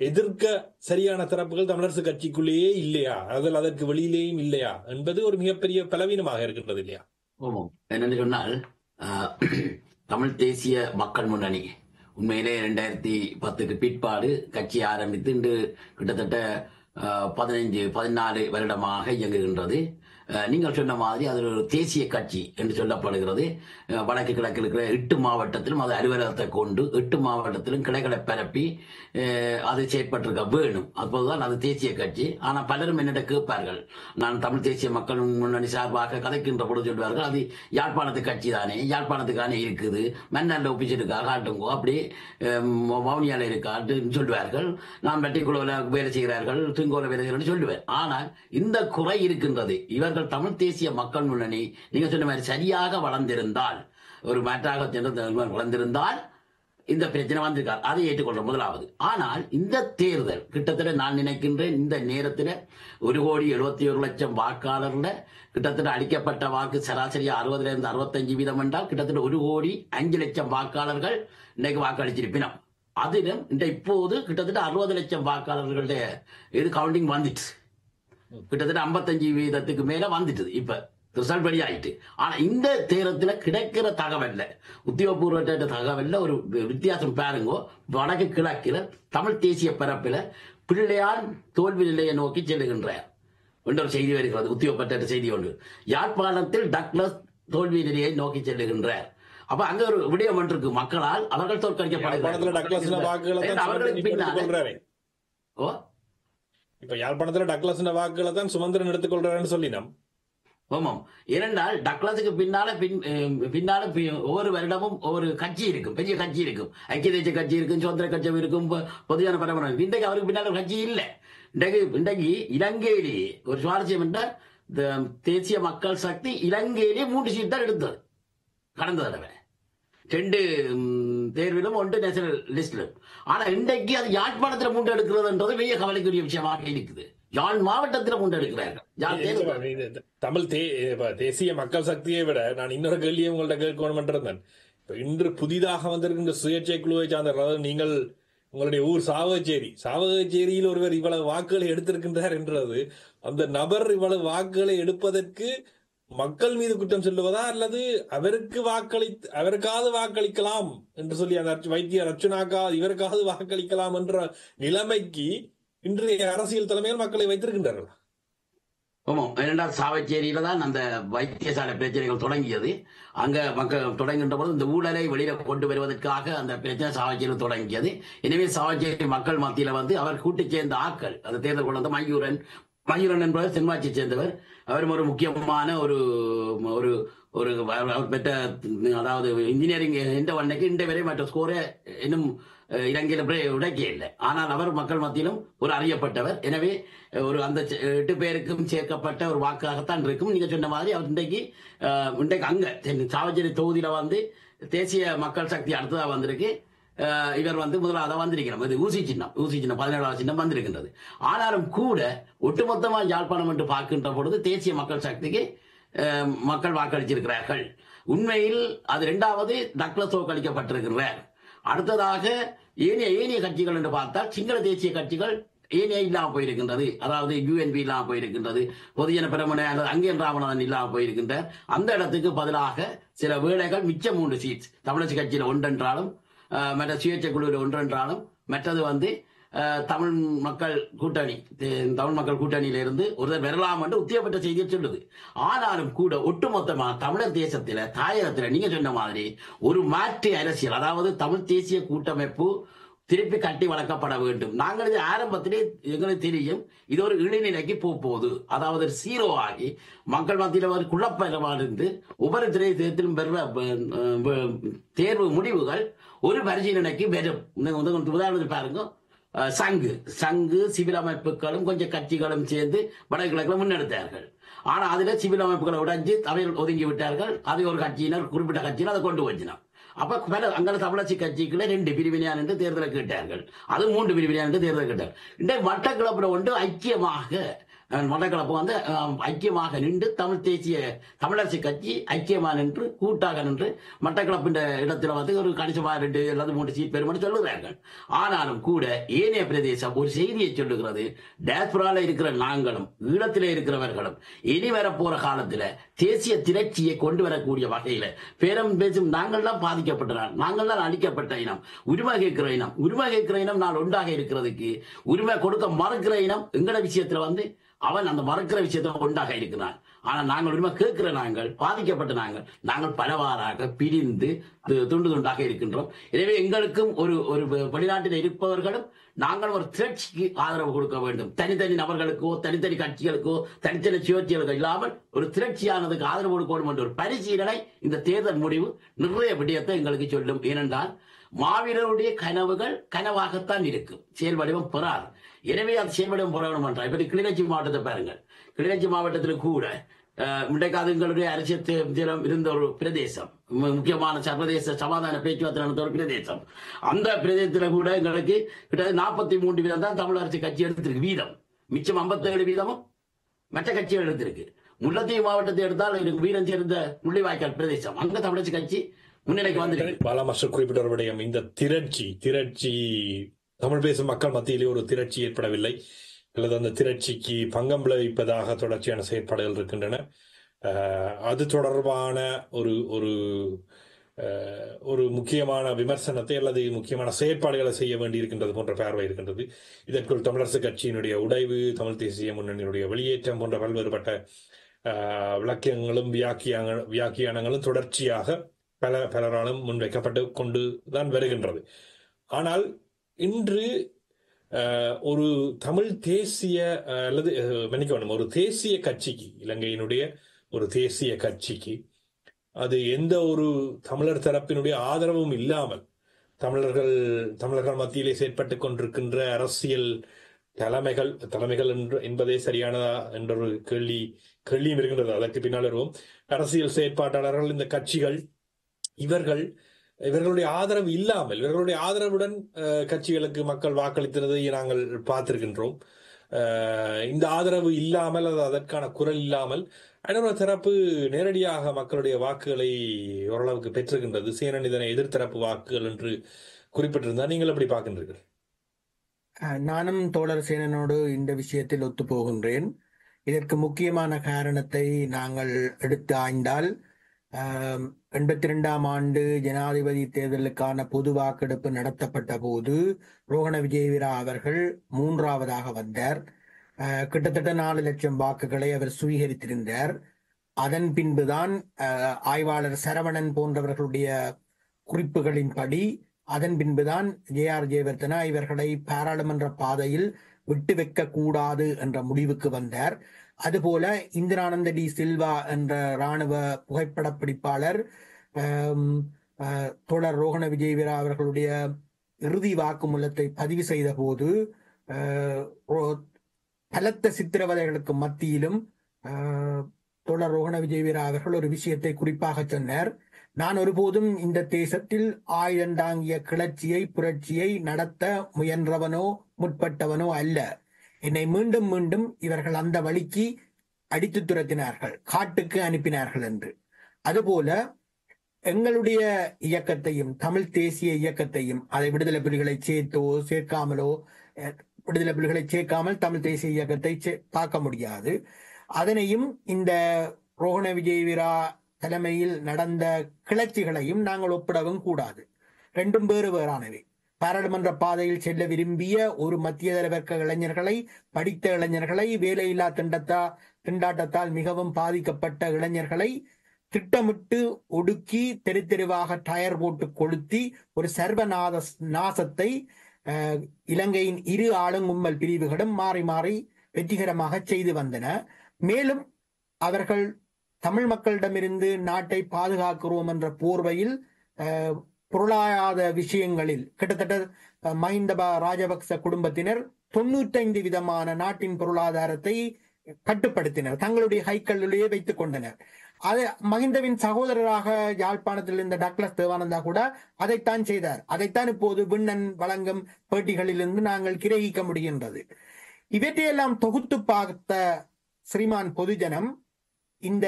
எதிர்க்க சரியான தரப்புகள் தமிழரசு கட்சிக்குள்ளேயே இல்லையா, அதில் அதற்கு வெளியிலேயும் இல்லையா என்பது ஒரு மிகப்பெரிய பலவீனமாக இருக்கின்றது இல்லையா? என்னன்னு சொன்னால் தமிழ் தேசிய மக்கள் முன்னணி உண்மையிலே 2010 பிற்பாடு கட்சி ஆரம்பித்து இன்று கிட்டத்தட்ட 14 வருடமாக இயங்குகின்றது. நீங்கள் சொன்ன மாதிரி அது ஒரு தேசிய கட்சி என்று சொல்லப்படுகிறது. வடக்கு கிழக்கில் இருக்கிற 8 மாவட்டத்திலும் அது அலுவலகத்தை கொண்டு 8 மாவட்டத்திலும் கிளைகளை பரப்பி அது செயற்பட்டிருக்க வேணும். அப்போதுதான் அது தேசிய கட்சி. ஆனால் பலரும் என்னிட கேட்பார்கள், நான் தமிழ் தேசிய மக்கள் முன்னணி சார்பாக கதைக்கின்ற பொழுது சொல்வார்கள், அது யாழ்ப்பாணத்து கட்சி தானே, யாழ்ப்பாணத்துக்கானே இருக்குது, மன்னல்ல ஒப்பிச்சு இருக்கா காட்டுங்கோ, அப்படி வவுனியால இருக்கான்னு சொல்லுவார்கள். நான் வெட்டிக்குழுவில் வேலை செய்கிறார்கள், துங்கோல வேலை செய்கிறார்கள் சொல்லுவேன். ஆனால் இந்த குறை இருக்கின்றது. இவர்கள் தமிழ் தேசிய மக்கள் முன்னணி நீங்க சொன்ன மாதிரி சரியாக வளர்ந்திருந்தால், ஒரு மாற்றாக வளர்ந்திருந்தால் இந்த பிரச்சனை வந்திருக்கார், அதை ஏற்றுக்கொள்ற முதலாவது. ஆனால் இந்த தேர்தல் கிட்டத்தட்ட நான் நினைக்கின்றேன் இந்த நேரத்தில் 1,71,00,000 வாக்காளர்ல கிட்டத்தட்ட அளிக்கப்பட்ட வாக்கு சராசரி 60% 65% என்றால் கிட்டத்தட்ட 1,05,00,000 வாக்காளர்கள் இன்னைக்கு வாக்களிச்சிருப்பினோம். அதிலும் இப்போது கிட்டத்தட்ட 60 லட்சம் வாக்காளர்களுடைய இது கவுண்டிங் வந்துட்டு கிட்டத்தட்ட 55% மேல வந்துட்டு இப்ப ரிசல்ட் வெளியாயிட்டு. ஆனா இந்த தேர்தலில் கிடைக்கிற தகவல்ல, உத்தியோகபூர்வ தகவல்ல ஒரு வித்தியாசம் பாருங்க. வடக்கு கிழக்கில் தமிழ் தேசிய பரப்பில் பிள்ளையார் தோல்வி நிலையை நோக்கி செல்லுகின்றார் என்ற ஒரு செய்தி வருகிறது, உத்தியோகப்பட்ட செய்தி ஒன்று. யாழ்ப்பாணத்தில் டக்ளஸ் தோல்வி நிலையை நோக்கி செல்லுகின்றார். அப்ப அங்க ஒரு விடயம் இருக்கு, மக்களால் அவர்கள் தோற்கடிக்கப்படுகிறார்கள். அவர்களுக்கு பின்னாலே இப்ப யாழ்ப்பாணத்துல டக்ளஸ் வாக்குகளை தான் சுமந்திரன் எடுத்துக்கொள்றாருன்னு சொல்லினோம். ஆமாம். ஏனென்றால் டக்ளஸுக்கு பின்னால ஒவ்வொரு வருடமும் ஒவ்வொரு கட்சி இருக்கும், பெரிய கட்சி இருக்கும், ஐக்கிய தேசிய கட்சி இருக்கும், சுதந்திர கட்சி இருக்கும், பொதுவான பரம்பரை. இன்றைக்கு அவருக்கு பின்னால் ஒரு கட்சி இல்லை. இன்றைக்கு இலங்கையிலேயே ஒரு சுவாரஸ்யம் என்றால் தேசிய மக்கள் சக்தி இலங்கையிலேயே 3 சீட் தான் எடுத்தது கடந்த தடவை. 2 தேர்விலும் 1 நேஷனல் லிஸ்டிலும். ஆனா இன்றைக்கு அது யாழ்ப்பாணத்தில் 3 எடுக்கிறதுன்றது பெரிய கவலைக்குரிய விஷயமாக இருக்குது. யாழ் மாவட்டத்தில் 3 எடுக்கிறார்கள். தமிழ் தேசிய மக்கள் சக்தியை விட நான் இன்னொரு கேள்வியை உங்கள்ட்ட கேட்கணும் என்றேன். இப்ப இன்று புதிதாக வந்திருக்கின்ற சுயேட்சை குழுவை சார்ந்த நீங்கள் உங்களுடைய ஊர் சாவகச்சேரியில் ஒருவர் இவ்வளவு வாக்குகளை எடுத்திருக்கின்றார் என்றது, அந்த நபர் இவ்வளவு வாக்குகளை எடுப்பதற்கு மக்கள் மீது குற்றம் சொல்லுவதா, அல்லது அவருக்காவது வாக்களிக்கலாம் என்று சொல்லி அந்த வைத்தியர் அர்ச்சுனாக்கா இவருக்காவது வாக்களிக்கலாம் என்ற நிலைமைக்கு இன்றைய அரசியல் தலைமையில் மக்களை வைத்திருக்கின்றார்கள்? ஆமாம். இரண்டாவது சாவச்சேரியில தான் அந்த வைத்தியசாலை பிரச்சனைகள் தொடங்கியது. அங்க மக்கள் தொடங்குகின்ற போது இந்த ஊழலை வெளியில கொண்டு வருவதற்காக அந்த பிரச்சனை சாவச்சேரியில் தொடங்கியது. எனவே சாவச்சேரி மக்கள் மத்தியில அவர் கூட்டு சேர்ந்த ஆக்கள் அந்த தேர்தல் கொண்டு வந்த மயூரன் என்பவர் தென்மாட்சியை சேர்ந்தவர். அவரும் ஒரு முக்கியமான அவர் பெற்ற, அதாவது இன்ஜினியரிங் என்ற வண்டைக்கு இன்றைய வரை மற்ற ஸ்கோரை இன்னும் இலங்கையில் உடைக்க இல்லை. ஆனால் அவர் மக்கள் மத்தியிலும் ஒரு அறியப்பட்டவர். எனவே ஒரு அந்த 8 பேருக்கும் சேர்க்கப்பட்ட ஒரு வாக்காகத்தான் இருக்கும். நீங்க சொன்ன மாதிரி அவர் இன்றைக்கு அங்க சாவச்சேரி தொகுதியில தேசிய மக்கள் சக்தி அடுத்ததா வந்திருக்கு. இவர் முதலாவதாக வந்திருக்கிறோம். இது ஊசி சின்னம் 17வது சின்னம் வந்திருக்கின்றது. ஆனாலும் கூட ஒட்டுமொத்தமா யாழ்ப்பாணம் என்று பார்க்கின்ற பொழுது தேசிய மக்கள் சக்திக்கு மக்கள் வாக்களிச்சிருக்கிறார்கள். உண்மையில் அது 2வது டக்ளஸ் தோற்கடிக்கப்பட்டிருக்கிறார். அடுத்ததாக ஏனைய கட்சிகள் என்று பார்த்தால் சிங்கள தேசிய கட்சிகள் ஏனைய இல்லாம போயிருக்கின்றது. அதாவது UNP இல்லாம போயிருக்கின்றது, பொதுஜன பெரமுன அல்லது அங்கேன் ராமநாதன் இல்லாம போயிருக்கின்றார். அந்த இடத்துக்கு பதிலாக சில வேளைகள் மிச்சம் 3 சீட்ஸ் தமிழரசு கட்சியில 1 என்றாலும், மற்ற சுயேட்சை குழுவில் 1 என்றாலும், மற்றது தமிழ் மக்கள் கூட்டணியிலிருந்து ஒருத்தர் வரலாம் என்று உத்தியோகப்பட்ட செய்தியை சொல்லுது. ஆனாலும் கூட ஒட்டுமொத்தமா தமிழர் தேசத்தில தாயகத்தில் நீங்க சொன்ன மாதிரி ஒரு மாற்று அரசியல், அதாவது தமிழ் தேசிய கூட்டமைப்பு திருப்பி கட்டி வளர்க்கப்பட வேண்டும். நாங்கள் இது ஆரம்பத்திலே எங்களுக்கு தெரியும் இது ஒரு இழிநிலைக்கு போகுது, அதாவது ஜீரோ ஆகி மக்கள் மத்தியில் ஒரு குழப்பமாயிருந்து ஒவ்வொரு தேர்தலும் பெற தேர்வு முடிவுகள் ஒரு பரிசீலனைக்கு வரும். உதாரணத்துக்கு பாருங்க, சங்கு சிவில் அமைப்புகளும் கொஞ்சம் கட்சிகளும் சேர்ந்து வடகிழக்கில் முன்னெடுத்தார்கள். ஆனா அதுல சிவில் அமைப்புகளை உடைஞ்சு அவைகள் ஒதுங்கி விட்டார்கள். அதை ஒரு கட்சியினர் குறிப்பிட்ட கட்சியினர் அதை கொண்டு வச்சினார். அப்ப அங்க தமிழச்சி கட்சிக்குள்ள 2 பிரிவினையான் என்று தேர்தலை கேட்டார்கள், அது 3 பிரிவினையான் என்று தேர்தலை கேட்டார். இந்த மட்டக்களப்புல ஒன்று ஐக்கியமாக மட்டக்களப்பு வந்து ஐக்கியமாக நின்று தமிழரசு கட்சி ஐக்கியமா நின்று கூட்டாக நின்று மட்டக்களப்பு இடத்துல வந்து ஒரு கணிசமா 2 அல்லது 3 சீட் பெறும் சொல்லுகிறார்கள். ஆனாலும் கூட ஏனைய பிரதேசம் ஒரு செய்தியை சொல்லுகிறது, டேஸ்பரால இருக்கிற நாங்களும் ஈழத்திலே இருக்கிறவர்களும் இனி வரப்போற காலத்துல தேசிய திரட்சியை கொண்டு வரக்கூடிய வகையில பேரம் பேசும் நாங்கள் தான் பாதிக்கப்பட்ட நாங்கள் தான் அழிக்கப்பட்ட இனம், உரிமை கேட்கிற இனம் நான் ஒன்றாக இருக்கிறதுக்கு உரிமை கொடுக்க மறுக்கிற இனம் எங்கட விஷயத்துல வந்து அவன் அந்த மறக்கிற விஷயத்துல ஒன்றாக இருக்கிறான். ஆனா நாங்கள் உரிமை கேட்கிற பாதிக்கப்பட்ட நாங்கள் பலவாறாக பிரிந்து துண்டு துண்டாக இருக்கின்றோம். எனவே எங்களுக்கும் ஒரு வெளிநாட்டில் இருப்பவர்களும் நாங்கள் ஒரு திரட்சிக்கு ஆதரவு கொடுக்க வேண்டும். தனித்தனி நபர்களுக்கோ தனித்தனி கட்சிகளுக்கோ தனித்தனி சுயேட்சைகளுக்கோ இல்லாமல் ஒரு திரட்சியானதுக்கு ஆதரவு கொடுக்கணும் என்ற ஒரு பரிசீலனை இந்த தேர்தல் முடிவு நிறைய விடயத்தை எங்களுக்கு சொல்லும். ஏனென்றால் மாவீரருடைய கனவுகள் கனவாகத்தான் இருக்கும், செயல் வடிவம் பெறாது. எனவே அது செயல்படும் போராடும் என்றால் இப்ப கிளிநொச்சி மாவட்டத்தை பாருங்கள். கிளிநொச்சி மாவட்டத்தில் கூட இன்றைக்கு எங்களுடைய அரசியல் இருந்த ஒரு பிரதேசம், முக்கியமான சர்வதேச சமாதான பேச்சுவார்த்தை நடந்த ஒரு பிரதேசம். அந்த பிரதேசத்தில் கூட எங்களுக்கு கிட்டத்தட்ட 43% தான் தமிழரசு கட்சி எடுத்திருக்கு வீதம், மிச்சம் 57% மற்ற கட்சிகள் எடுத்திருக்கு. முல்லைத்தீவு மாவட்டத்தை எடுத்தால் வீரம் சேர்ந்த முள்ளிவாய்க்கால் பிரதேசம், அங்க தமிழரசு கட்சி முன்னிலைக்கு வந்திருக்கு. பாலமாஸ்டர் குறிப்பிட்ட ஒரு விடயம், இந்த திரட்சி தமிழ் பேசும் மக்கள் மத்தியிலே ஒரு திரட்சி ஏற்படவில்லை, அல்லது அந்த திரட்சிக்கு பங்கம் விளைவிப்பதாக தொடர்ச்சியான செயற்பாடுகள் இருக்கின்றன. அது தொடர்பான ஒரு முக்கியமான விமர்சனத்தை அல்லது முக்கியமான செயற்பாடுகளை செய்ய வேண்டி இருக்கின்றது போன்ற பார்வை இருக்கின்றது. இதற்குள் தமிழரசு கட்சியினுடைய உடைவு, தமிழ் தேசிய முன்னணியினுடைய வெளியேற்றம் போன்ற பல்வேறுபட்ட விளக்கங்களும் வியாக்கியானங்களும் தொடர்ச்சியாக பலராலும் முன்வைக்கப்பட்டு கொண்டுதான் வருகின்றது. ஆனால் இன்று ஒரு தமிழ் தேசிய அல்லது மன்னிக்கணும், ஒரு தேசிய கட்சிக்கு, இலங்கையினுடைய ஒரு தேசிய கட்சிக்கு அது எந்த ஒரு தமிழர் தரப்பினுடைய ஆதரவும் இல்லாமல் தமிழர்கள் மத்தியிலே செயற்பட்டுக் கொண்டிருக்கின்ற அரசியல் தலைமைகள் என்பதே சரியானதா என்ற ஒரு கேள்வியும் இருக்கின்றது. அதற்கு பின்னால் வருவோம். அரசியல் செயற்பாட்டாளர்கள், இந்த கட்சிகள், இவர்களுடைய ஆதரவு இல்லாமல், இவர்களுடைய ஆதரவுடன் கட்சிகளுக்கு மக்கள் வாக்களித்ததை நாங்கள் பார்த்திருக்கின்றோம். இந்த ஆதரவு இல்லாமல், அதற்கான குரல் இல்லாமல் இன்னொரு தரப்பு நேரடியாக மக்களுடைய வாக்குகளை ஓரளவுக்கு பெற்றிருக்கின்றது. சேனன் இதனை எதிர்த்தரப்பு வாக்குகள் என்று குறிப்பிட்டிருந்தால் நீங்கள் எப்படி பார்க்கின்றீர்கள்? நானும் தோழர் சேனனோடு இந்த விஷயத்தில் ஒத்து போகின்றேன். இதற்கு முக்கியமான காரணத்தை நாங்கள் எடுத்து ஆய்ந்தால் 82ஆம் ஆண்டு ஜனாதிபதி தேர்தலுக்கான பொது வாக்கெடுப்பு நடத்தப்பட்ட போது ரோஹண விஜயவீரா அவர்கள் 3ஆவதாக வந்தார். கிட்டத்தட்ட 4 லட்சம் வாக்குகளை அவர் சுவீகரித்திருந்தார். அதன் பின்புதான் ஆய்வாளர் சரவணன் போன்றவர்களுடைய குறிப்புகளின்படி அதன் பின்புதான் ஜே.ஆர். ஜெயவர்தனா இவர்களை பாராளுமன்ற பாதையில் விட்டு வைக்க கூடாது என்ற முடிவுக்கு வந்தார். அதுபோல இந்திரானந்த டி சில்வா என்ற இராணுவ புகைப்பட பிடிப்பாளர் தோழர் ரோஹண விஜயவீரா அவர்களுடைய இறுதி வாக்குமூலத்தை பதிவு செய்த போது பலத்த சித்திரவதைகளுக்கு மத்தியிலும் தோழர் ரோஹண விஜயவீரா அவர்கள் ஒரு விஷயத்தை குறிப்பாக சொன்னார். நான் ஒருபோதும் இந்த தேசத்தில் ஆயுதந்தாங்கிய கிளர்ச்சியை புரட்சியை நடத்த முயன்றவனோ முற்பட்டவனோ அல்ல. என்னை மீண்டும் மீண்டும் இவர்கள் அந்த வழிக்கு அடித்து துரத்தினார்கள், காட்டுக்கு அனுப்பினார்கள் என்று. அதுபோல எங்களுடைய இயக்கத்தையும், தமிழ் தேசிய இயக்கத்தையும், அதை விடுதலை புலிகளை சேர்த்தோ சேர்க்காமலோ, விடுதலை புலிகளை சேர்க்காமல் தமிழ் தேசிய இயக்கத்தை பார்க்க முடியாது. அதனையும் இந்த ரோஹண விஜயவீரா தலைமையில் நடந்த கிளர்ச்சிகளையும் நாங்கள் ஒப்பிடவும் கூடாது. ரெண்டும் வேறானவை. பாராளுமன்ற பாதையில் செல்ல விரும்பிய ஒரு மத்தியதர வர்க்க இளைஞர்களை, படித்த இளைஞர்களை, வேலையில்லா திண்டாட்டத்தால் மிகவும் பாதிக்கப்பட்ட இளைஞர்களை திட்டமிட்டு ஒடுக்கி தெருவாக டயர் போட்டு கொளுத்தி ஒரு சர்வ நாசத்தை இலங்கையின் இரு ஆளுங்கும்பல் பிரிவுகளும் மாறி மாறி வெற்றிகரமாக செய்து வந்தன. மேலும் அவர்கள் தமிழ் மக்களிடமிருந்து நாட்டை பாதுகாக்கிறோம் என்ற போர்வையில் பொருளாதார விஷயங்களில் கிட்டத்தட்ட மஹிந்த ராஜபக்ச குடும்பத்தினர் 95 விதமான நாட்டின் பொருளாதாரத்தை கட்டுப்படுத்தினர், தங்களுடைய கைகளிலேயே வைத்துக் கொண்டனர். அது மஹிந்தவின் சகோதரராக யாழ்ப்பாணத்தில் இருந்த டக்ளஸ் தேவானந்தா கூட அதைத்தான் செய்தார். அதைத்தான் இப்போது விண்ணன் வழங்கும் பேட்டிகளிலிருந்து நாங்கள் கிரகிக்க முடிகின்றது. இவற்றையெல்லாம் தொகுத்து பார்த்த ஸ்ரீமான் பொதுஜனம் இந்த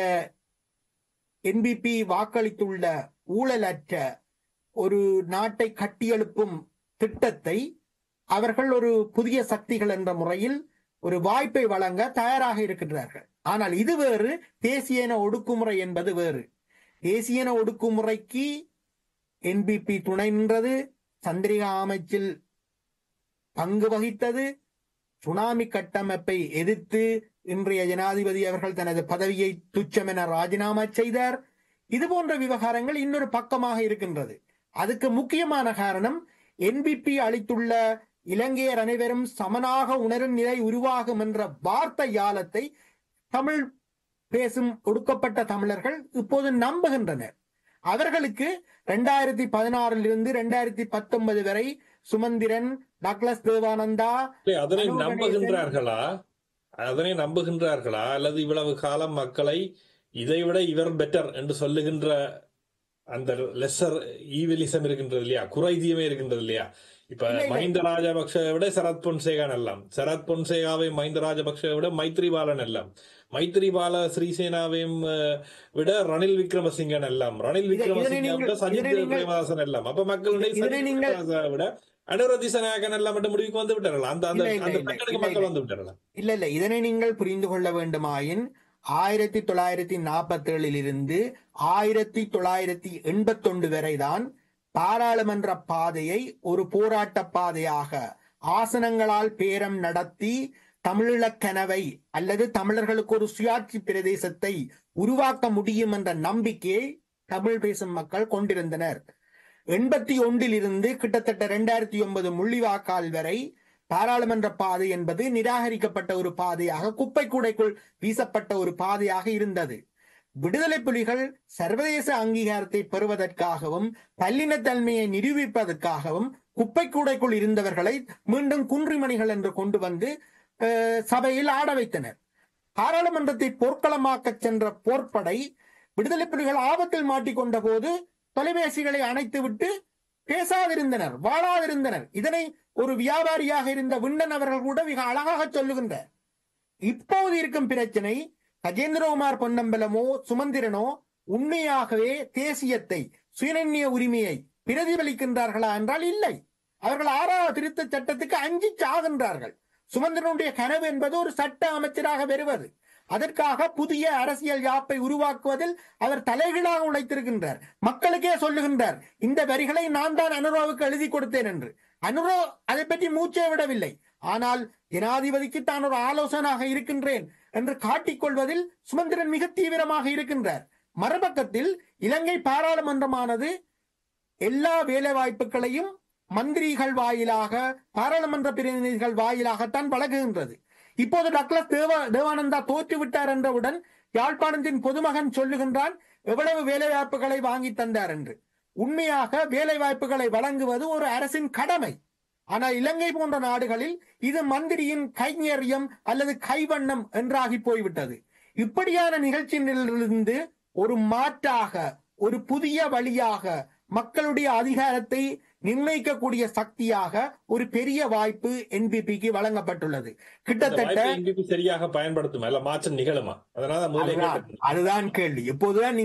என்பிபி வாக்களித்துள்ள ஊழலற்ற ஒரு நாட்டை கட்டியெழுப்பும் திட்டத்தை அவர்கள் ஒரு புதிய சக்திகள் என்ற முறையில் ஒரு வாய்ப்பை வழங்க தயாராக இருக்கின்றார்கள். ஆனால் இது வேறு, தேசிய இன ஒடுக்குமுறை என்பது வேறு. தேசிய இன ஒடுக்குமுறைக்கு என்பிபி துணை நின்றது, சந்திரிகா அமைச்சில் பங்கு வகித்தது, சுனாமி கட்டமைப்பை எதிர்த்து இன்றைய ஜனாதிபதி அவர்கள் தனது பதவியை துச்சமென ராஜினாமா செய்தார். இது போன்ற விவகாரங்கள் இன்னொரு பக்கமாக இருக்கின்றது. அதுக்கு முக்கியமான காரணம் என்பிபி அளித்துள்ள இலங்கையர் அனைவரும் சமனாக உணரும் நிலை உருவாகும் என்ற வார்த்தை யாலத்தை தமிழ் பேசும் ஒடுக்கப்பட்ட தமிழர்கள் இப்போது நம்புகின்றனர். அவர்களுக்கு 2016 2019 வரை சுமந்திரன், டக்ளஸ் தேவானந்தா அதனை நம்புகின்றார்களா அல்லது இவ்வளவு காலம் மக்களை இதைவிட இவர் பெட்டர் என்று சொல்லுகின்ற அந்த லெசர் ஈவிலிசம் இருக்கின்றது இல்லையா, குறைதீமை இருக்கின்றது இல்லையா? இப்ப மஹிந்த ராஜபக்சவை விட சரத் பொன்சேகா எல்லாம், சரத் பொன்சேகாவை மஹிந்த ராஜபக்சவை விட மைத்ரிபாலன் எல்லாம், மைத்ரிபால ஸ்ரீசேனாவையும் விட ரணில் விக்ரமசிங்கன் எல்லாம், ரணில் விக்ரமசிங்க விட சஜித் பிரேமதாசன் எல்லாம். அப்ப மக்களுடைய விட அனுரதிசநாயகன் எல்லாம் மட்டும் முடிவுக்கு வந்து விட்டார்களா? அந்த மக்கள் வந்து விட்டார்களா? இல்ல, இதனை நீங்கள் புரிந்து கொள்ள வேண்டுமாயின் 1947 1981 வரைதான் பாராளுமன்ற பாதையை ஒரு போராட்ட பாதையாக ஆசனங்களால் பேரம் நடத்தி தமிழீழக் கனவை அல்லது தமிழர்களுக்கு ஒரு சுயாட்சி பிரதேசத்தை உருவாக்க முடியும் என்ற நம்பிக்கையை தமிழ் பேசும் மக்கள் கொண்டிருந்தனர். 81 கிட்டத்தட்ட 2009 முள்ளிவாய்க்கால் வரை பாராளுமன்ற பாதை என்பது நிராகரிக்கப்பட்ட ஒரு பாதையாக, குப்பை கூடைக்குள் வீசப்பட்ட ஒரு பாதையாக இருந்தது. விடுதலை புலிகள் சர்வதேச அங்கீகாரத்தை பெறுவதற்காகவும் பல்லினத்தன்மையை நிரூபிப்பதற்காகவும் குப்பை கூடைக்குள் இருந்தவர்களை மீண்டும் குன்றிமணிகள் என்று கொண்டு வந்து சபையில் ஆட வைத்தனர். பாராளுமன்றத்தை போர்க்களமாக்க சென்ற போர்ப்படை விடுதலை புலிகள் ஆபத்தில் மாட்டிக்கொண்ட போது தொலைபேசிகளை அணைத்துவிட்டு பேசாதிருந்தனர், வாழாதிருந்தனர். இதனை ஒரு வியாபாரியாக இருந்த விண்ணன் அவர்கள் கூட மிக அழகாக சொல்லுகின்றார். இப்போது இருக்கும் பிரச்சனை கஜேந்திரகுமார் பொன்னம்பலமோ சுமந்திரனோ உண்மையாகவே தேசியத்தை, சுயநிர்ணய உரிமையை பிரதிபலிக்கின்றார்களா என்றால் இல்லை. அவர்கள் 6வது திருத்த சட்டத்துக்கு அஞ்சி சாகின்றார்கள். சுமந்திரனுடைய கனவு என்பது ஒரு சட்ட அமைச்சராக வருவது. அதற்காக புதிய அரசியல் யாப்பை உருவாக்குவதில் அவர் தலைகீழாக உழைத்திருக்கின்றார். மக்களுக்கே சொல்லுகின்றார், இந்த வரிகளை நான் தான் அனுராவுக்கு எழுதி கொடுத்தேன் என்று. அனுரோ அதை பற்றி மூச்சே விடவில்லை. ஆனால் ஜனாதிபதிக்கு தான் ஒரு ஆலோசனாக இருக்கின்றேன் என்று காட்டிக்கொள்வதில் சுமந்திரன் மிக தீவிரமாக இருக்கின்றார். மறுபக்கத்தில் இலங்கை பாராளுமன்றமானது எல்லா வேலை வாய்ப்புகளையும் மந்திரிகள் வாயிலாக, பாராளுமன்ற பிரதிநிதிகள் வாயிலாகத்தான் வழங்குகின்றது. இப்போது டக்ளஸ் தேவானந்தா தோற்றுவிட்டார் என்றவுடன் யாழ்ப்பாணத்தின் பொதுமகன் சொல்லுகின்றான் எவ்வளவு வேலை வாய்ப்புகளை வாங்கி தந்தார் என்று. உண்மையாக வேலை வாய்ப்புகளை வழங்குவது ஒரு அரசின் கடமை. ஆனால் இலங்கை போன்ற நாடுகளில் இது மந்திரியின் கைஞரியம் அல்லது கைவண்ணம் என்றாகி போய்விட்டது. இப்படியான நிகழ்ச்சியிலிருந்து ஒரு மாற்றாக, ஒரு புதிய வழியாக மக்களுடைய அதிகாரத்தை நிர்ணயிக்கக்கூடிய சக்தியாக ஒரு பெரிய வாய்ப்பு என்பிபிக்கு வழங்கப்பட்டுள்ளது. கிட்டத்தட்ட சரியாக பயன்படுத்தும் மாற்றம் நிகழுமா? அதுதான் கேள்வி. இப்போதுதான்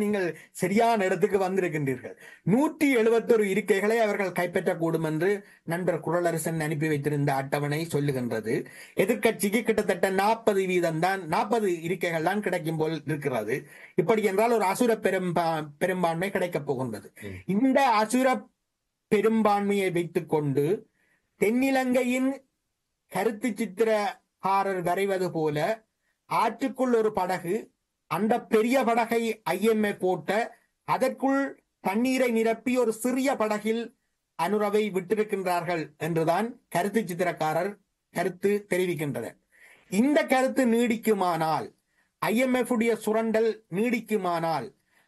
நீங்கள் சரியான இடத்துக்கு வந்திருக்கின்றீர்கள். 171 இருக்கைகளை அவர்கள் கைப்பற்றக்கூடும் என்று நண்பர் குரலரசன் அனுப்பி வைத்திருந்த அட்டவணை சொல்லுகின்றது. எதிர்கட்சிக்கு கிட்டத்தட்ட 40% இருக்கைகள் தான் கிடைக்கும் போல் இருக்கிறது. இப்படி என்றால் ஒரு அசுர பெரும்பான்மை கிடைக்கப் போகின்றது. இந்த அசுர பெரும்பான்மையை வைத்துக் கொண்டு தென்னிலங்கையின் கருத்து சித்திரக்காரர் வரைவது போல ஆற்றுக்குள் ஒரு படகு, அந்த பெரிய படகை IMF போட்ட, அதற்குள் தண்ணீரை நிரப்பி ஒரு சிறிய படகில் அனுரவை விட்டிருக்கின்றார்கள் என்றுதான் கருத்து சித்திரக்காரர் கருத்து தெரிவிக்கின்றனர். இந்த கருத்து நீடிக்குமானால், IMF உடைய சுரண்டல் நீடிக்குமானால்,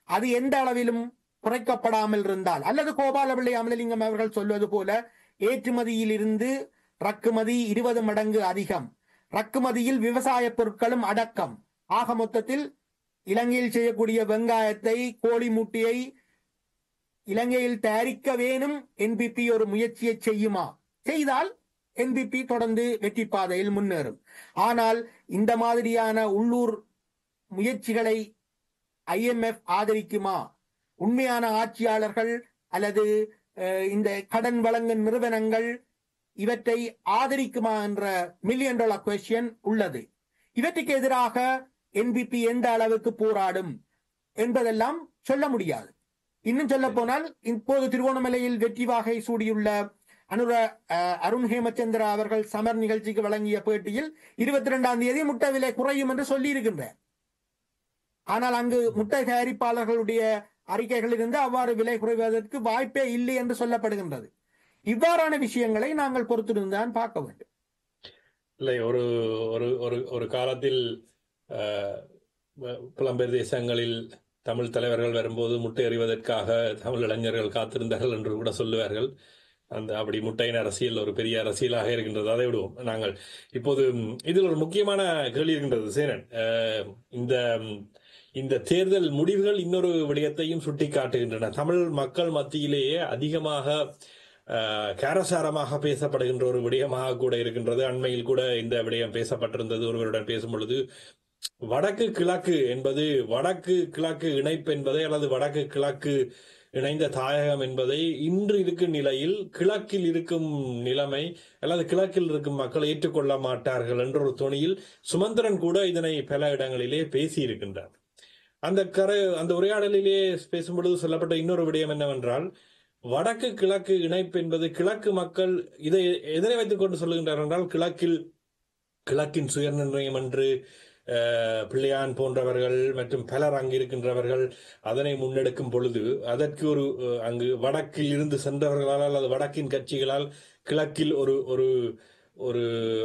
அது எந்த அளவிலும் குறைக்கப்படாமல் இருந்தால், அல்லது கோபாலபிள்ளை அமலலிங்கம் அவர்கள் சொல்வது போல ஏற்றுமதியில் இருந்து இறக்குமதி 20 மடங்கு அதிகம், இறக்குமதியில் விவசாய பொருட்களும் அடக்கம், ஆக மொத்தத்தில் இலங்கையில் செய்யக்கூடிய வெங்காயத்தை, கோழி முட்டையை இலங்கையில் தயாரிக்க வேணும் NPP ஒரு முயற்சியை செய்யுமா? செய்தால் NPP தொடர்ந்து வெற்றி பாதையில் முன்னேறும். ஆனால் இந்த மாதிரியான உள்ளூர் முயற்சிகளை IMF ஆதரிக்குமா? உண்மையான ஆட்சியாளர்கள் அல்லது இந்த கடன் வழங்கும் நிறுவனங்கள் இவற்றை ஆதரிக்குமா என்ற $1 மில்லியன் கொஸ்டின் உள்ளது. இவற்றுக்கு எதிராக NPP எந்த அளவுக்கு போராடும் என்பதெல்லாம் சொல்ல முடியாது. இன்னும் சொல்ல போனால், இப்போது திருவோணமலையில் வெற்றி வாகை சூடியுள்ள அருண் ஹேமச்சந்திரா அவர்கள் சமர் நிகழ்ச்சிக்கு வழங்கிய பேட்டியில் 22ஆம் தேதி முட்டை விலை குறையும் என்று சொல்லி இருக்கின்றார். ஆனால் அங்கு முட்டை தயாரிப்பாளர்களுடைய அறிக்கைகள் இருந்து அவ்வாறு விலை குறைவதற்கு வாய்ப்பே இல்லை என்று சொல்லப்படுகின்றது. இவ்வாறான விஷயங்களை நாங்கள் பொறுத்திருந்தான் பார்க்க வேண்டும். இல்லை, ஒரு ஒரு ஒரு காலத்தில் புலம்பெயர் தேசங்களில் தமிழ் தலைவர்கள் வரும்போது முட்டை எறிவதற்காக தமிழ் இளைஞர்கள் காத்திருந்தார்கள் என்று கூட சொல்லுவார்கள். அப்படி முட்டையின் அரசியல் ஒரு பெரிய அரசியலாக இருக்கின்றது. அதை விடுவோம். நாங்கள் இப்போது இதில் ஒரு முக்கியமான கேள்வி இருக்கின்றது சேனன். இந்த தேர்தல் முடிவுகள் இன்னொரு விடயத்தையும் சுட்டி காட்டுகின்றன. தமிழ் மக்கள் மத்தியிலேயே அதிகமாக காரசாரமாக பேசப்படுகின்ற ஒரு விடயமாக கூட இருக்கின்றது. அண்மையில் கூட இந்த விடயம் பேசப்பட்டிருந்தது. ஒருவருடன் பேசும் பொழுது வடக்கு கிழக்கு என்பது, வடக்கு கிழக்கு இணைப்பு என்பதை அல்லது வடக்கு கிழக்கு இணைந்த தாயகம் என்பதை இன்று இருக்கும் நிலையில் கிழக்கில் இருக்கும் நிலைமை அல்லது கிழக்கில் இருக்கும் மக்கள் ஏற்றுக்கொள்ள மாட்டார்கள் என்ற ஒரு தொனியில் சுமந்திரன் கூட இதனை பல இடங்களிலே பேசி இருக்கின்றார். அந்த உரையாடலிலே பேசும்பொழுது சொல்லப்பட்ட இன்னொரு விடயம் என்னவென்றால், வடக்கு கிழக்கு இணைப்பு என்பது கிழக்கு மக்கள் எதனை வைத்துக் கொண்டு சொல்லுகின்றார் என்றால், கிழக்கின் சுயநிர்ணயம் என்று பிள்ளையான் போன்றவர்கள் மற்றும் பலர் அங்கிருக்கின்றவர்கள் அதனை முன்னெடுக்கும் பொழுது அதற்கு அங்கு வடக்கில் இருந்து சென்றவர்களால் அல்லது வடக்கின் கட்சிகளால் கிழக்கில் ஒரு ஒரு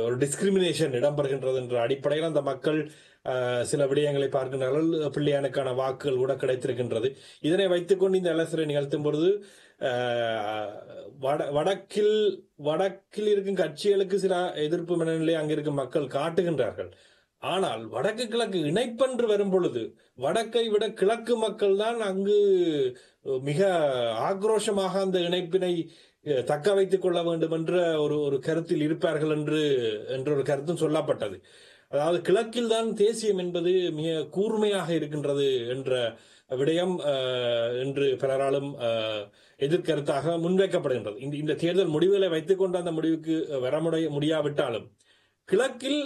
ஒரு டிஸ்கிரிமினேஷன் இடம்பெறுகின்றது என்ற அடிப்படையில் அந்த மக்கள் சில விடயங்களை பார்க்கின்றார்கள். பிள்ளையானுக்கான வாக்குகள் கூட கிடைத்திருக்கின்றது. இதனை வைத்துக்கொண்டு இந்த அலசரை நிகழ்த்தும் பொழுது வடக்கில் இருக்கும் கட்சிகளுக்கு சில எதிர்ப்பு மனநிலை அங்கிருக்கும் மக்கள் காட்டுகின்றார்கள். ஆனால் வடக்கு கிழக்கு இணைப்பென்று வரும் பொழுது வடக்கை விட கிழக்கு மக்கள் தான் அங்கு மிக ஆக்ரோஷமாக அந்த இணைப்பினை தக்க வைத்துக் கொள்ள வேண்டும் என்ற ஒரு கருத்தில் இருப்பார்கள் என்ற ஒரு கருத்தும் சொல்லப்பட்டது. அதாவது கிழக்கில் தான் தேசியம் என்பது மிக கூர்மையாக இருக்கின்றது என்ற விடயம் என்று பலராலும் எதிர்கருத்தாக முன்வைக்கப்படுகின்றது. இந்த தேர்தல் முடிவுகளை வைத்துக் கொண்டு அந்த முடிவுக்கு வர முடியாவிட்டாலும் கிழக்கில்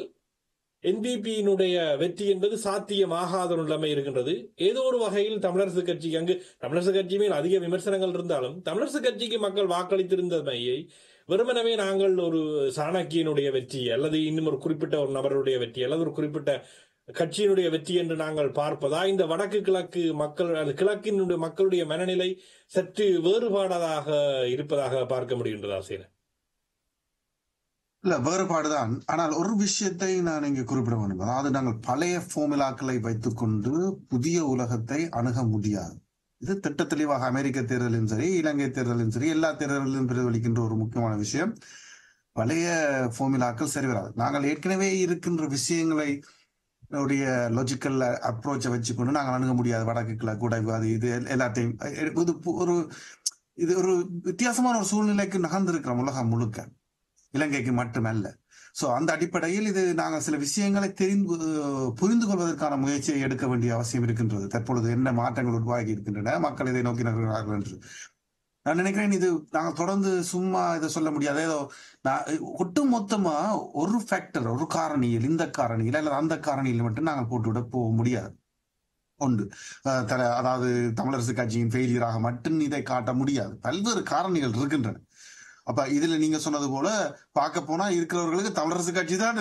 NPP-யினுடைய வெற்றி என்பது சாத்தியமாகாத ஒரு நிலைமை இருக்கின்றது. ஏதோ ஒரு வகையில் தமிழரசு கட்சிக்கு, அங்கு தமிழரசு கட்சி மேல் அதிக விமர்சனங்கள் இருந்தாலும் தமிழரசு கட்சிக்கு மக்கள் வாக்களித்திருந்தமையை வெறுமனவே நாங்கள் ஒரு சாணக்கியனுடைய வெற்றி அல்லது இன்னும் ஒரு குறிப்பிட்ட ஒரு நபருடைய வெற்றி அல்லது ஒரு குறிப்பிட்ட கட்சியினுடைய வெற்றி என்று நாங்கள் பார்ப்பதா, இந்த வடக்கு கிழக்கு மக்கள் அது கிழக்கினுடைய மக்களுடைய மனநிலை சற்று வேறுபாடாக இருப்பதாக பார்க்க முடிகின்றதா சேன? இல்ல, வேறுபாடுதான். ஆனால் ஒரு விஷயத்தை நான் இங்கு குறிப்பிட வேண்டும். அதாவது நாங்கள் பழைய ஃபார்முலாக்களை வைத்துக்கொண்டு புதிய உலகத்தை அணுக முடியாது. இது திட்ட தெளிவாக அமெரிக்க தேர்தலும் சரி, இலங்கை தேர்தலும் சரி, எல்லா தேர்தலிலும் பிரதிபலிக்கின்ற ஒரு முக்கியமான விஷயம். பழைய ஃபார்முலாக்கள் சரி வராது. நாங்கள் ஏற்கனவே இருக்கின்ற விஷயங்களை லாஜிக்கல் அப்ரோச்சை வச்சுக்கொண்டு நாங்கள் அணுக முடியாது. வடக்கு கிழக்கு உடைவு இது எல்லாத்தையும் இது ஒரு வித்தியாசமான ஒரு சூழ்நிலைக்கு நகர்ந்திருக்கிறோம் உலகம் முழுக்க, இலங்கைக்கு மட்டுமல்ல. சோ அந்த அடிப்படையில் இது நாங்கள் சில விஷயங்களை புரிந்து கொள்வதற்கான முயற்சியை எடுக்க வேண்டிய அவசியம் இருக்கின்றது. தற்பொழுது என்ன மாற்றங்கள் உருவாகி இருக்கின்றன, மக்கள் இதை நோக்கி நகர்கிறார்கள் என்று நான் நினைக்கிறேன். இது நாங்கள் தொடர்ந்து சும்மா இதை சொல்ல முடியாது. ஏதோ ஒட்டு மொத்தமா ஒரு ஃபேக்டர், ஒரு காரணியில், இந்த காரணியில் அல்லது அந்த காரணியில் மட்டும் நாங்கள் போட்டுவிட போக முடியாது. ஒன்று, அதாவது தமிழரசு கட்சியின் ஃபெயிலியராக மட்டும் இதை காட்ட முடியாது. பல்வேறு காரணிகள் இருக்கின்றன. அப்ப இதுல நீங்க சொன்னது போல பார்க்க போனா இருக்கிறவர்களுக்கு தமிழரசு கட்சி தான்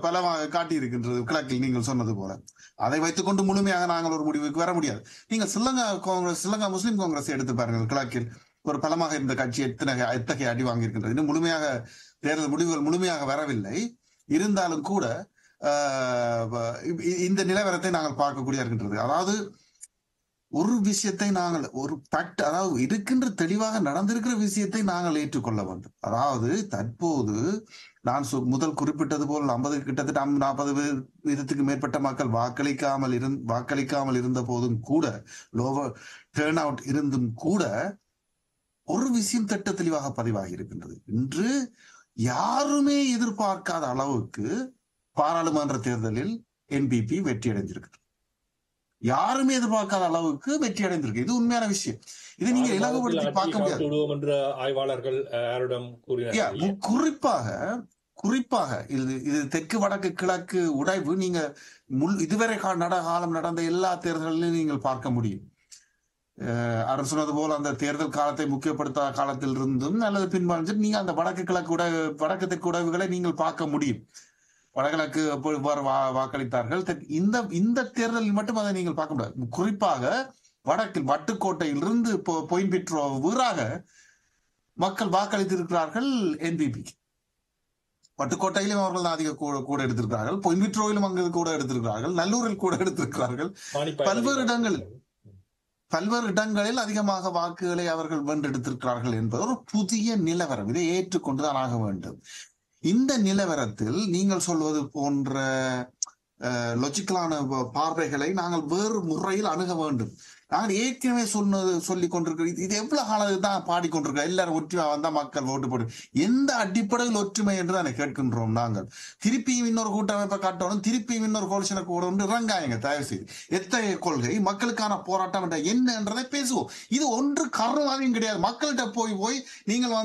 பலமாக காட்டி இருக்கின்றது கிழக்கில். நீங்கள் சொன்னது போல அதை வைத்துக்கொண்டு முழுமையாக நாங்கள் ஒரு முடிவுக்கு வர முடியாது. நீங்க ஸ்ரீலங்கா முஸ்லிம் காங்கிரஸ் எடுத்து பாருங்கள். கிழக்கில் ஒரு பலமாக இருந்த கட்சி எத்தகைய அடி வாங்கியிருக்கின்றது. இன்னும் முழுமையாக தேர்தல் முடிவுகள் முழுமையாக வரவில்லை. இருந்தாலும் கூட இந்த நிலவரத்தை நாங்கள் பார்க்கக்கூடிய இருக்கின்றது. அதாவது ஒரு விஷயத்தை நாங்கள் ஒரு ஃபேக்ட், அதாவது இருக்கின்ற தெளிவாக நடந்திருக்கிற விஷயத்தை நாங்கள் ஏற்றுக்கொள்ள வேண்டும். அதாவது தற்போது நான் முதல் குறிப்பிட்டது போல் 50 கிட்டத்தட்ட 40% மேற்பட்ட மக்கள் வாக்களிக்காமல் இருந்த போதும் கூட, லோவர் டேர்ன் அவுட் இருந்தும் கூட ஒரு விஷயம் திட்ட தெளிவாக பதிவாகி இருக்கின்றது. இன்று யாருமே எதிர்பார்க்காத அளவுக்கு பாராளுமன்ற தேர்தலில் NPP வெற்றி அடைஞ்சிருக்கு. யாருமே எதிர்பார்க்காத அளவுக்கு வெற்றி அடைந்திருக்கு. இது உண்மையான விஷயம். இதை நீங்க இலகுபடுத்தி பார்க்க முடியாது. ஆய்வாளர்கள் குறிப்பாக இது தெற்கு வடக்கு கிழக்கு உடைவு நீங்க இதுவரை காலம் நடந்த எல்லா தேர்தல்களையும் நீங்கள் பார்க்க முடியும். அவர் சொன்னது போல அந்த தேர்தல் காலத்தை முக்கியப்படுத்தாத காலத்தில் இருந்தும் அல்லது பின்பாடு நீங்க அந்த வடக்கு தெற்கு உடைவுகளை நீங்கள் பார்க்க முடியும். வடகிழக்கு வாக்களித்தார்கள். இந்த தேர்தலில் மட்டும் அதை நீங்கள் பார்க்க முடியாது. குறிப்பாக வடக்கில் வட்டுக்கோட்டையிலிருந்து பொயின்பிட்ரோ வீராக மக்கள் வாக்களித்திருக்கிறார்கள் NPP. வட்டுக்கோட்டையிலும் அவர்கள் அதிக கூட எடுத்திருக்கிறார்கள், பொயின்பிட்ரோவிலும் அங்கு கூட எடுத்திருக்கிறார்கள், நல்லூரில் கூட எடுத்திருக்கிறார்கள். பல்வேறு இடங்களில் அதிகமாக வாக்குகளை அவர்கள் வென்றெடுத்திருக்கிறார்கள் என்பது ஒரு புதிய நிலவரம். இதை ஏற்றுக்கொண்டுதான் ஆக வேண்டும். இந்த நிலவரத்தில் நீங்கள் சொல்வது போன்ற லாஜிக்கலான பார்வைகளை நாங்கள் வேறு முறையில் அணுக வேண்டும். நாங்கள் ஏற்கனவே சொல்லிக் கொண்டிருக்கிறோம். இது எவ்வளவு காலத்துக்கு தான் பாடிக்கொண்டிருக்கிறோம். எல்லாரும் ஒற்றுமை வந்தா மக்கள் ஓட்டு போடு. எந்த அடிப்படையில் ஒற்றுமை என்று தானே கேட்கின்றோம். நாங்கள் திருப்பியும் இன்னொரு கூட்டமைப்பை காட்டணும், திருப்பியும் இன்னொரு கோலிஷனை கூட இறங்காயங்க. தயவு செய்து எத்தகைய கொள்கை மக்களுக்கான போராட்டம் என்னன்றதை பேசுவோம். இது ஒன்று கருவாதையும் கிடையாது. மக்கள்கிட்ட போய் நீங்கள்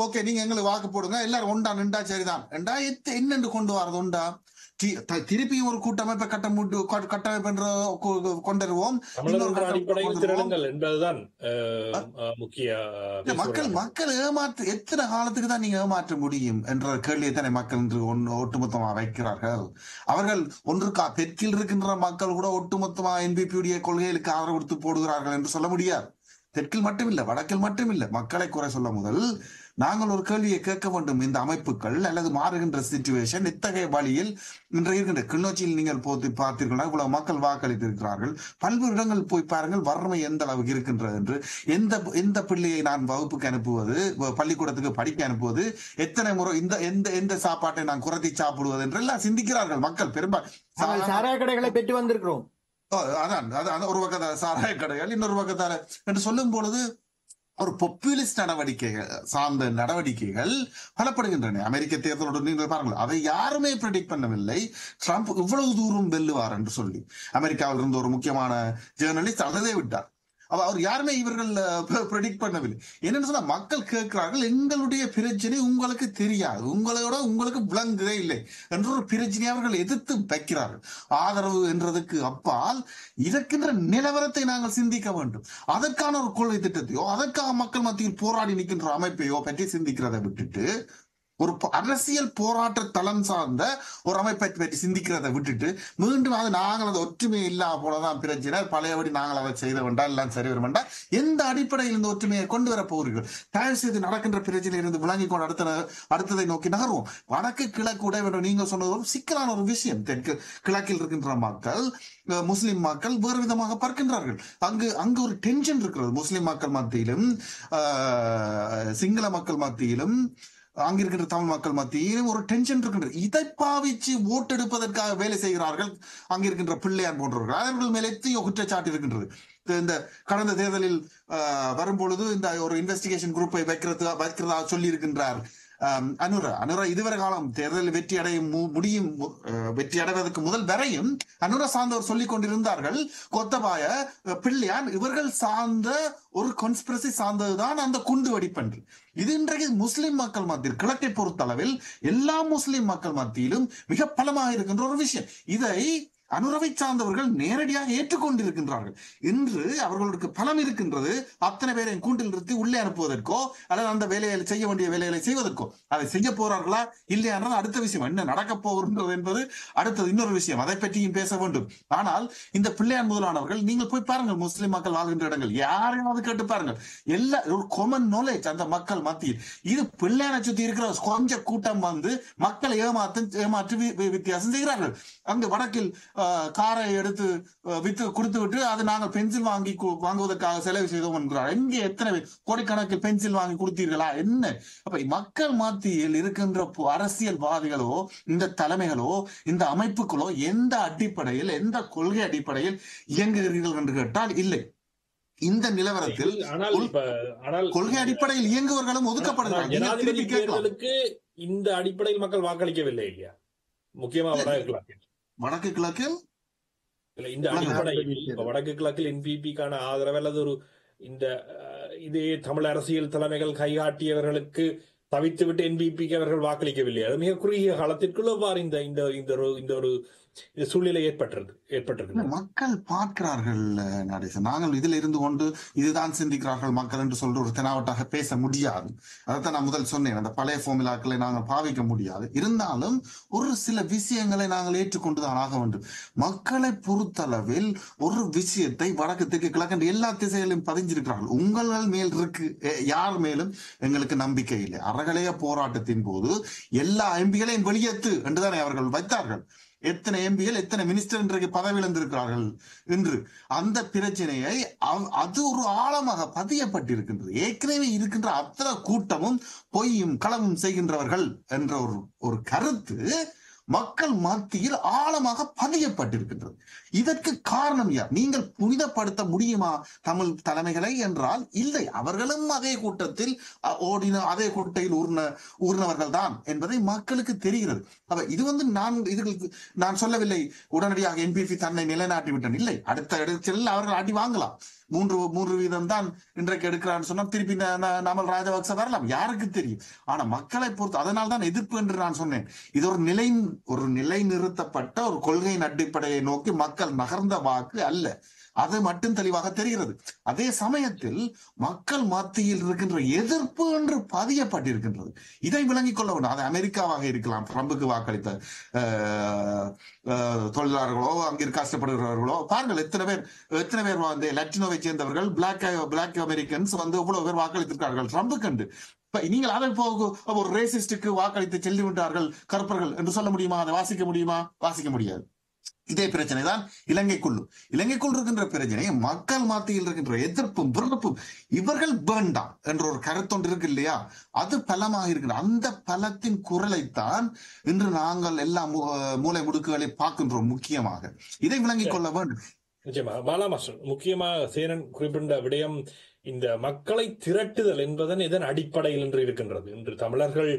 ஓகே நீங்க எங்களுக்கு வாக்கு போடுங்க, எல்லாரும் ஒண்டா நின்றா சரிதான் என்றா என்னென்று கொண்டு வரது உண்டா? திருப்பியும் ஒரு கூட்டமைப்பை கட்டமைப்பு கொண்டுருவோம். மக்கள் ஏமாற்ற எத்தனை காலத்துக்கு தான் நீங்க ஏமாற்ற முடியும் என்ற கேள்வியை தானே மக்கள் என்று ஒட்டுமொத்தமா வைக்கிறார்கள். அவர்கள் தெற்கில் இருக்கின்ற மக்கள் கூட ஒட்டுமொத்தமா NPP உடைய கொள்கைகளுக்கு ஆதரவு கொடுத்து போடுகிறார்கள் என்று சொல்ல முடியாது. தெற்கில் மட்டுமில்லை, வடக்கில் மட்டுமில்லை. மக்களை குறை சொல்ல முதல் நாங்கள் ஒரு கேள்வியை கேட்க வேண்டும். இந்த அமைப்புகள் அல்லது மாறுகின்ற சிச்சுவேஷன் இத்தகைய வழியில் இன்றைய இருக்கின்ற கிளிநொச்சியில் நீங்கள் பார்த்தீர்களா இவ்வளவு மக்கள் வாக்களித்திருக்கிறார்கள். பல்வேறு இடங்கள் போய் பாருங்கள் வறுமை எந்த அளவுக்கு இருக்கின்றது என்று. எந்த பிள்ளையை நான் வகுப்புக்கு அனுப்புவது, பள்ளிக்கூடத்துக்கு படிக்க அனுப்புவது, எத்தனை முறை எந்த சாப்பாட்டை நான் குறைத்தி சாப்பிடுவது என்று எல்லாம் சிந்திக்கிறார்கள் மக்கள். பெரும்பாலும் சாராய கடைகளை பெற்று வந்திருக்கிறோம். அதான் ஒரு பக்கத்தால சாராய கடைகள், இன்னொரு பக்கத்தால என்று சொல்லும் பொழுது ஒரு பொப்புலிஸ்ட் சார்ந்த நடவடிக்கைகள் பலப்படுகின்றன. அமெரிக்க தேர்தலோடு நீங்கள் பாருங்கள், அதை யாருமே ப்ரெடிக்ட் பண்ணவில்லை ட்ரம்ப் இவ்வளவு தூரம் வெல்லுவார் என்று சொல்லி. அமெரிக்காவில் இருந்த ஒரு முக்கியமான ஜேர்னலிஸ்ட் அழுதே விட்டார். அவர் யாருமே இவர்கள் ப்ரெடிக்ட் பண்ணவில்லை. என்னன்னு சொன்னா மக்கள் கேட்கிறார்கள், எங்களுடைய பிரச்சனை உங்களுக்கு தெரியாது, உங்களுக்கு விளங்குதே இல்லை என்ற ஒரு பிரச்சனையை அவர்கள் எதிர்த்து வைக்கிறார்கள். ஆதரவு என்றதுக்கு அப்பால் இதற்கின்ற நிலவரத்தை நாங்கள் சிந்திக்க வேண்டும். அதற்கான ஒரு கொள்கை திட்டத்தையோ அதற்காக மக்கள் மத்தியில் போராடி நிற்கின்ற அமைப்பையோ பற்றி சிந்திக்கிறதை விட்டுட்டு ஒரு அரசியல் போராட்ட தளம் சார்ந்த ஒரு அமைப்பை பற்றி சிந்திக்கிறதை விட்டுட்டு மீண்டும் நாங்கள் அதை ஒற்றுமை இல்லாம போலதான் பிரச்சனை, பழையபடி நாங்கள் அதை செய்த வேண்டாம், எல்லாம் சரி வர வேண்டாம். எந்த அடிப்படையில் இந்த ஒற்றுமையை கொண்டு வர போகிறீர்கள்? தயவு செய்து நடக்கின்ற பிரச்சனை இருந்து விளங்கி கொண்டு அடுத்ததை நோக்கி நகர்வோம். வடக்கு கிழக்கு உடையவர்கள் நீங்க சொன்னது ஒரு சிக்கலான ஒரு விஷயம். தெற்கு கிழக்கில் இருக்கின்ற மக்கள், முஸ்லிம் மக்கள் வேறு விதமாக பார்க்கின்றார்கள். அங்கு ஒரு டென்ஷன் இருக்கிறது. முஸ்லிம் மக்கள் மத்தியிலும் சிங்கள மக்கள் மத்தியிலும் அங்கிருக்கின்ற தமிழ் மக்கள் மத்தியிலும் ஒரு டென்ஷன் இருக்கின்றது. இதை பாவிச்சு ஓட்டெடுப்பதற்காக வேலை செய்கிறார்கள் அங்கிருக்கின்ற பிள்ளையான் போன்றவர்கள். அவர்கள் மேலே எத்தனையோ குற்றச்சாட்டு இருக்கின்றது. இந்த கடந்த தேர்தலில் வரும்பொழுது இந்த ஒரு இன்வெஸ்டிகேஷன் குரூப்பை வைக்கிறதா சொல்லி இருக்கின்றார் அனுரா. இதுவரை காலம் தேர்தலில் வெற்றி அடைவதற்கு முதல் வரையும் அனுரா சார்ந்தவர் சொல்லிக் கொண்டிருந்தார்கள், கொத்தபாய பிள்ளையான் இவர்கள் சார்ந்த ஒரு கான்ஸ்பிரசி சார்ந்ததுதான் அந்த குண்டு வெடிப்பன்று. இது இன்றைக்கு முஸ்லிம் மக்கள் மத்தியில், கிழக்கை பொறுத்தளவில் எல்லா முஸ்லிம் மக்கள் மத்தியிலும் மிக பலமாக இருக்கின்ற ஒரு விஷயம். இதை அனுரவை சார்ந்தவர்கள் நேரடியாக ஏற்றுக்கொண்டிருக்கின்றார்கள். இன்று அவர்களுக்கு பலம் இருக்கின்றது. அத்தனை பேரை கூண்டில் நிறுத்தி உள்ளே அனுப்புவதற்கோ அல்லது அந்த வேலைகளை செய்ய வேண்டிய வேலைகளை செய்வதற்கோ. அதை செய்ய போறார்களா இல்லையான்றது அடுத்த விஷயம். என்ன நடக்க போகின்றது என்பது அடுத்தது இன்னொரு விஷயம். அதை பற்றியும் பேச வேண்டும். ஆனால் இந்த பிள்ளையார் முதலானவர்கள், நீங்கள் போய் பாருங்கள், முஸ்லிம் மக்கள் வாழ்கின்ற இடங்கள் யாரையாவது கேட்டு பாருங்கள். எல்லா ஒரு காமன் நாலேஜ் அந்த மக்கள் மத்தியில். இது பிள்ளையாரை சுத்தி இருக்கிற கொஞ்சம் கூட்டம் வந்து மக்களை ஏமாற்றி வித்தியாசம் செய்கிறார்கள். அங்கு வடக்கில் காரை எடுத்து வித்து கொடுத்து விட்டு அது நாங்கள் பென்சில் வாங்குவதற்காக செலவு செய்தோம் என்கிறார். எங்கே எத்தனை கோடிக்கணக்கில் பென்சில் வாங்கி கொடுத்தீர்களா என்ன? அப்ப மக்கள் மத்தியில் இருக்கின்ற அரசியல்வாதிகளோ இந்த தலைமைகளோ இந்த அமைப்புகளோ எந்த அடிப்படையில் எந்த கொள்கை அடிப்படையில் இயங்குகிறீர்கள் என்று கேட்டால் இல்லை. இந்த நிலவரத்தில் கொள்கை அடிப்படையில் இயங்குவர்களும் ஒதுக்கப்படுகிறார்கள். இந்த அடிப்படையில் மக்கள் வாக்களிக்கவில்லை இல்லையா? முக்கியமா வடக்கு கிழக்கில் இந்த அடிப்படையில் வடக்கு கிழக்கில் என்பிபிக்கான ஆதரவு அல்லது ஒரு இந்த இதே தமிழ் அரசியல் தலைமைகள் கைகாட்டியவர்களுக்கு தவித்துவிட்டு என்பிபிக்கு அவர்கள் வாக்களிக்கவில்லை. அது மிக குறுகிய காலத்திற்குள்ள இந்த ஒரு சூழ்நிலை ஏற்பட்டிருக்கு. மக்கள் பார்க்கிறார்கள் நடேசன். நாங்கள் இதில் இருந்து கொண்டு இதுதான் சிந்திக்கிறார்கள் மக்கள் என்று சொல்ற ஒரு தெனாவட்டாக பேச முடியாது. அதைத்தான் நான் முதல் சொன்னேன். அந்த பழைய ஃபார்முலாக்களை நாங்கள் பாவிக்க முடியாது. இருந்தாலும் ஒரு சில விஷயங்களை நாங்கள் ஏற்றுக்கொண்டுதான் ஆக வேண்டும். மக்களை பொறுத்தளவில் ஒரு விஷயத்தை வடக்கு தெற்கு கிழக்கு எல்லா திசைகளிலும் பதிஞ்சிருக்கிறார்கள். உங்கள் மேல் இருக்கு, யார் மேலும் எங்களுக்கு நம்பிக்கை இல்லை. அறகலைய போராட்டத்தின் போது எல்லா எம்பிகளையும் வெளியேற்று என்றுதானே அவர்கள் வைத்தார்கள். எத்தனை எம்பிகள் எத்தனை மினிஸ்டர் இன்றைக்கு பதவி இழந்திருக்கிறார்கள் என்று அந்த பிரச்சனையை அது ஒரு ஆழமாக பதியப்பட்டிருக்கின்றது. ஏற்கனவே இருக்கின்ற அத்தனை கூட்டமும் பொய்யும் களவும் செய்கின்றவர்கள் என்ற ஒரு கருத்து மக்கள் மத்தியில் ஆழமாக பதியப்பட்டிருக்கின்றது. இதற்கு காரணம் யார்? நீங்கள் புனிதப்படுத்த முடியுமா தமிழ் தலைமைகளை என்றால் இல்லை. அவர்களும் அதே கூட்டத்தில் அதே கூட்டையில் ஊர்னவர்கள் தான் என்பதை மக்களுக்கு தெரிகிறது. இது நான் சொல்லவில்லை உடனடியாக என்பிபி தன்னை நிலைநாட்டி விட்டேன். இல்லை, அடுத்த இடத்தில் அவர்கள் அடி வாங்கலாம். 3% தான் இன்றைக்கு எடுக்கிறான்னு சொன்னா திருப்பி நாமல் ராஜபக்ச வரலாம், யாருக்கு தெரியும். ஆனா மக்களை பொறுத்து அதனால் தான் எதிர்ப்பு என்று நான் சொன்னேன். இது ஒரு நிலை நிறுத்தப்பட்ட ஒரு கொள்கையின் அடிப்படையை நோக்கி மக்கள் நகர்ந்த வாக்கு அல்ல. அது மட்டும் தெளிவாக தெரிகிறது. அதே சமயத்தில் மக்கள் மத்தியில் இருக்கின்ற எதிர்ப்பு என்று பதியப்பட்டிருக்கின்றது. இதை விளங்கிக் கொள்ள வேண்டும். அது அமெரிக்காவாக இருக்கலாம், ட்ரம்புக்கு வாக்களித்த தொழிலாளர்களோ அங்கே கஷ்டப்படுகிறவர்களோ பாருங்கள். எத்தனை பேர் வந்து லட்டினோவை சேர்ந்தவர்கள் பிளாக் அமெரிக்கன்ஸ் வந்து இவ்வளவு பேர் வாக்களித்திருக்கார்கள் ட்ரம்புக்கு என்று. நீங்கள் அதை ஒரு ரேசிஸ்டுக்கு வாக்களித்து செல்லிவிட்டார்கள் கருப்பர்கள் என்று சொல்ல முடியுமா? அதை வாசிக்க முடியுமா? வாசிக்க முடியாது. இதே பிரச்சனை தான் இலங்கைக்குள் இருக்கின்ற பிரச்சனை. மக்கள் மத்தியில் இருக்கின்ற எதிர்ப்பும் வெறுப்பும் இவர்கள் வேண்டாம் என்ற ஒரு கருத்தொன்று இருக்கு இல்லையா? அது பலமாக இருக்கின்ற அந்த பலத்தின் குரலைத்தான் இன்று நாங்கள் எல்லா மூளை முடுக்குகளை பார்க்கின்றோம். முக்கியமாக இதை விளங்கிக் கொள்ள வேண்டும். நிச்சயமா பாலாமாஸ்டர், முக்கியமாக சேனன் குறிப்பிட்ட விடயம் இந்த மக்களை திரட்டுதல் என்பதன் இதன் அடிப்படையில் என்று இருக்கின்றது. இன்று தமிழர்கள்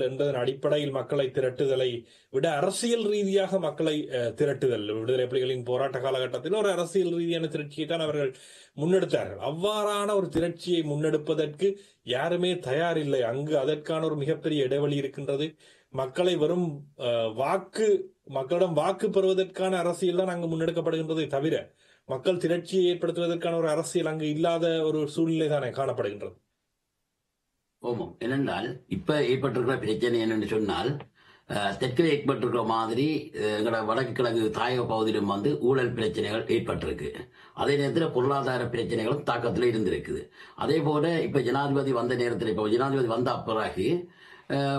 என்பதன் அடிப்படையில் மக்களை திரட்டுதலை விட அரசியல் ரீதியாக மக்களை திரட்டுதல், விடுதலை புலிகளின் போராட்ட காலகட்டத்தில் ஒரு அரசியல் ரீதியான திரட்சியை தான் அவர்கள் முன்னெடுத்தார்கள். அவ்வாறான ஒரு திரட்சியை முன்னெடுப்பதற்கு யாருமே தயாரில்லை. அங்கு அதற்கான ஒரு மிகப்பெரிய இடைவெளி இருக்கின்றது. மக்களை வெறும் மக்களிடம் வாக்கு பெறுவதற்கான அரசியல் தான் அங்கு முன்னெடுக்கப்படுகின்றதை தவிர மக்கள் திரட்சியை ஏற்படுத்துவதற்கான ஒரு அரசியல் அங்கு இல்லாத ஒரு சூழ்நிலை தானே காணப்படுகின்றது. ஓமம். என்னென்றால் இப்ப ஏற்பட்டிருக்கிற பிரச்சனை என்னன்னு சொன்னால், தெற்கில் ஏற்பட்டிருக்கிற மாதிரி எங்களோட வடக்கு கிழக்கு தாயக பகுதியிலும் வந்து ஊழல் பிரச்சனைகள் ஏற்பட்டிருக்கு. அதே நேரத்தில் பொருளாதார பிரச்சனைகளும் தாக்கத்தில் இருந்திருக்குது. அதே போல இப்ப ஜனாதிபதி வந்த நேரத்தில், இப்போ ஜனாதிபதி வந்த பிறகு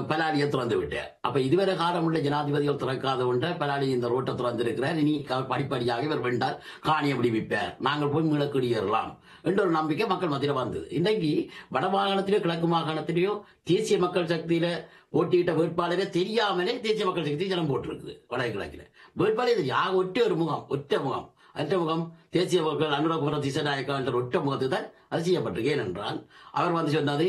பலாலியை திறந்து விட்டார். அப்ப இதுவரை காலம் உள்ள ஜனாதிபதிகள் திறக்காத ஒன்றை பலாலி இந்த ரோட்டை திறந்திருக்கிறார். இனி படிப்படியாக இவர் வேண்டால் காணியை விடுவிப்பார், நாங்கள் போய் மீள குடியேறலாம் என்ற ஒரு நம்பிக்கை மக்கள் மத்தியில் வந்தது. இன்றைக்கு வட மாகாணத்திலேயோ கிழக்கு மாகாணத்திலேயோ தேசிய மக்கள் சக்தியில போட்டியிட்ட வேட்பாளரே தெரியாமலே தேசிய மக்கள் சக்தி ஜனம் போட்டிருக்குது. வடக்கு கிழக்கில் வேட்பாளர் யாக ஒற்ற முகம் தேசிய மக்கள் அனுரகுமார திசநாயக்கா என்ற ஒற்ற முகத்து தான் அது செய்யப்பட்டிருக்கு. ஏனென்றால் அவர் வந்து சொன்னது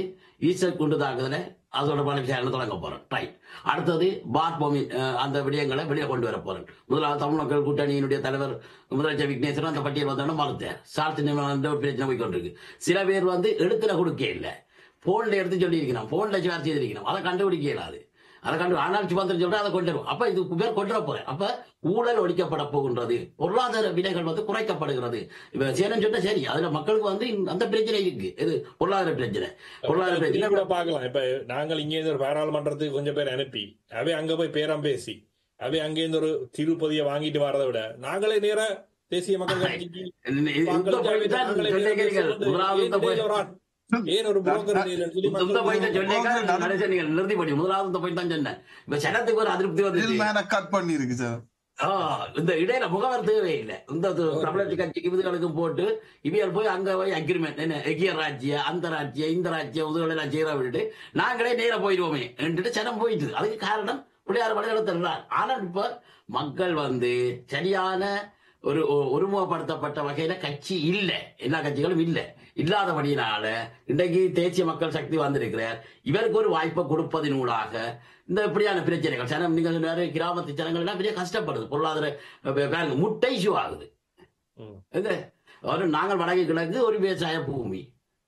ஈஸ்டர் குண்டு தாக்குதலை அதோட விசாரணை தொடங்க போறேன். ரைட். அடுத்தது பாத்பூமி அந்த விடயங்களை வெளியே கொண்டு வர போறேன். முதலாவது தமிழ் மக்கள் கூட்டணியினுடைய தலைவர் முதலமைச்சர் விக்னேஸ்வரன் அந்த பட்டியல் வந்தோட மறுத்தார். சார்த்தி பிரச்சனை போய்கொண்டிருக்கு. சில பேர் வந்து எழுத்துல கொடுக்க இல்லை, போன்ல எடுத்து சொல்லியிருக்கணும், போன்ல ஷேர் செய்திருக்கணும், அதை கண்டுபிடிக்க இயலாது. அதை கண்டு ஆனால் சுமந்திரன் சொல்ற அதை கொண்டு வரும். அப்ப இது பேர் கொண்டு வர போறேன். அப்ப ஊழல் ஒழிக்கப்பட போகின்றது, பொருளாதார விலைகள் குறைக்கப்படுகிறது. இப்ப சேனன் சொன்னா சரி, அதுல மக்களுக்கு அந்த பிரச்சனை இருக்கு. இது பொருளாதார பிரச்சனை. கூட பார்க்கலாம். இப்ப நாங்கள் இங்கே ஒரு பாராளுமன்றத்துக்கு கொஞ்சம் பேர் அனுப்பி அவை அங்க போய் பேரம் பேசி அவை அங்கேருந்து ஒரு திருப்பதியை வாங்கிட்டு வரதை விட நாங்களே நேர தேசிய மக்கள் கட்சிக்கு ஏன் ஒரு புரோக்கர் நிறுத்தி படி முதலாவது போய் தான் சொன்னேன். இப்ப சனத்துக்கு ஒரு அதிருப்தி வந்து கட் பண்ணி இருக்கு சார். இந்த இடையில முகவர் தேவையில்லை. இந்த தமிழக கட்சிக்கு இதுகளுக்கும் போட்டு இவியல் போய் அங்க போய் அக்ரிமெண்ட் என்ன எகிய ராஜ்ய அந்த ராஜ்ய இந்த ராஜ்ய உதவிகளை எல்லாம் செய்யற விட்டுட்டு நாங்களே நேர போயிடுவோமே என்றுட்டு சனம் போயிட்டு. அதுக்கு காரணம் பிள்ளையார் வழிநடத்துறார். ஆனால் இப்ப மக்கள் சரியான ஒரு ஒருமுகப்படுத்தப்பட்ட வகையில கட்சி இல்லை, எல்லா கட்சிகளும் இல்லை. இல்லாதபடியினால இன்றைக்கு தேசிய மக்கள் சக்தி வந்திருக்கிறார். இவருக்கு ஒரு வாய்ப்பை கொடுப்பதனூடாக இந்த இப்படியான பிரச்சனைகள் சனம் நீங்க சொன்னாரு, கிராமத்து ஜனங்கள் எல்லாம் பெரிய கஷ்டப்படுது. பொருளாதார முட்டை இஷ்யூ ஆகுது. நாங்கள் வடக்கு கிழக்கு ஒரு விவசாய பூமி,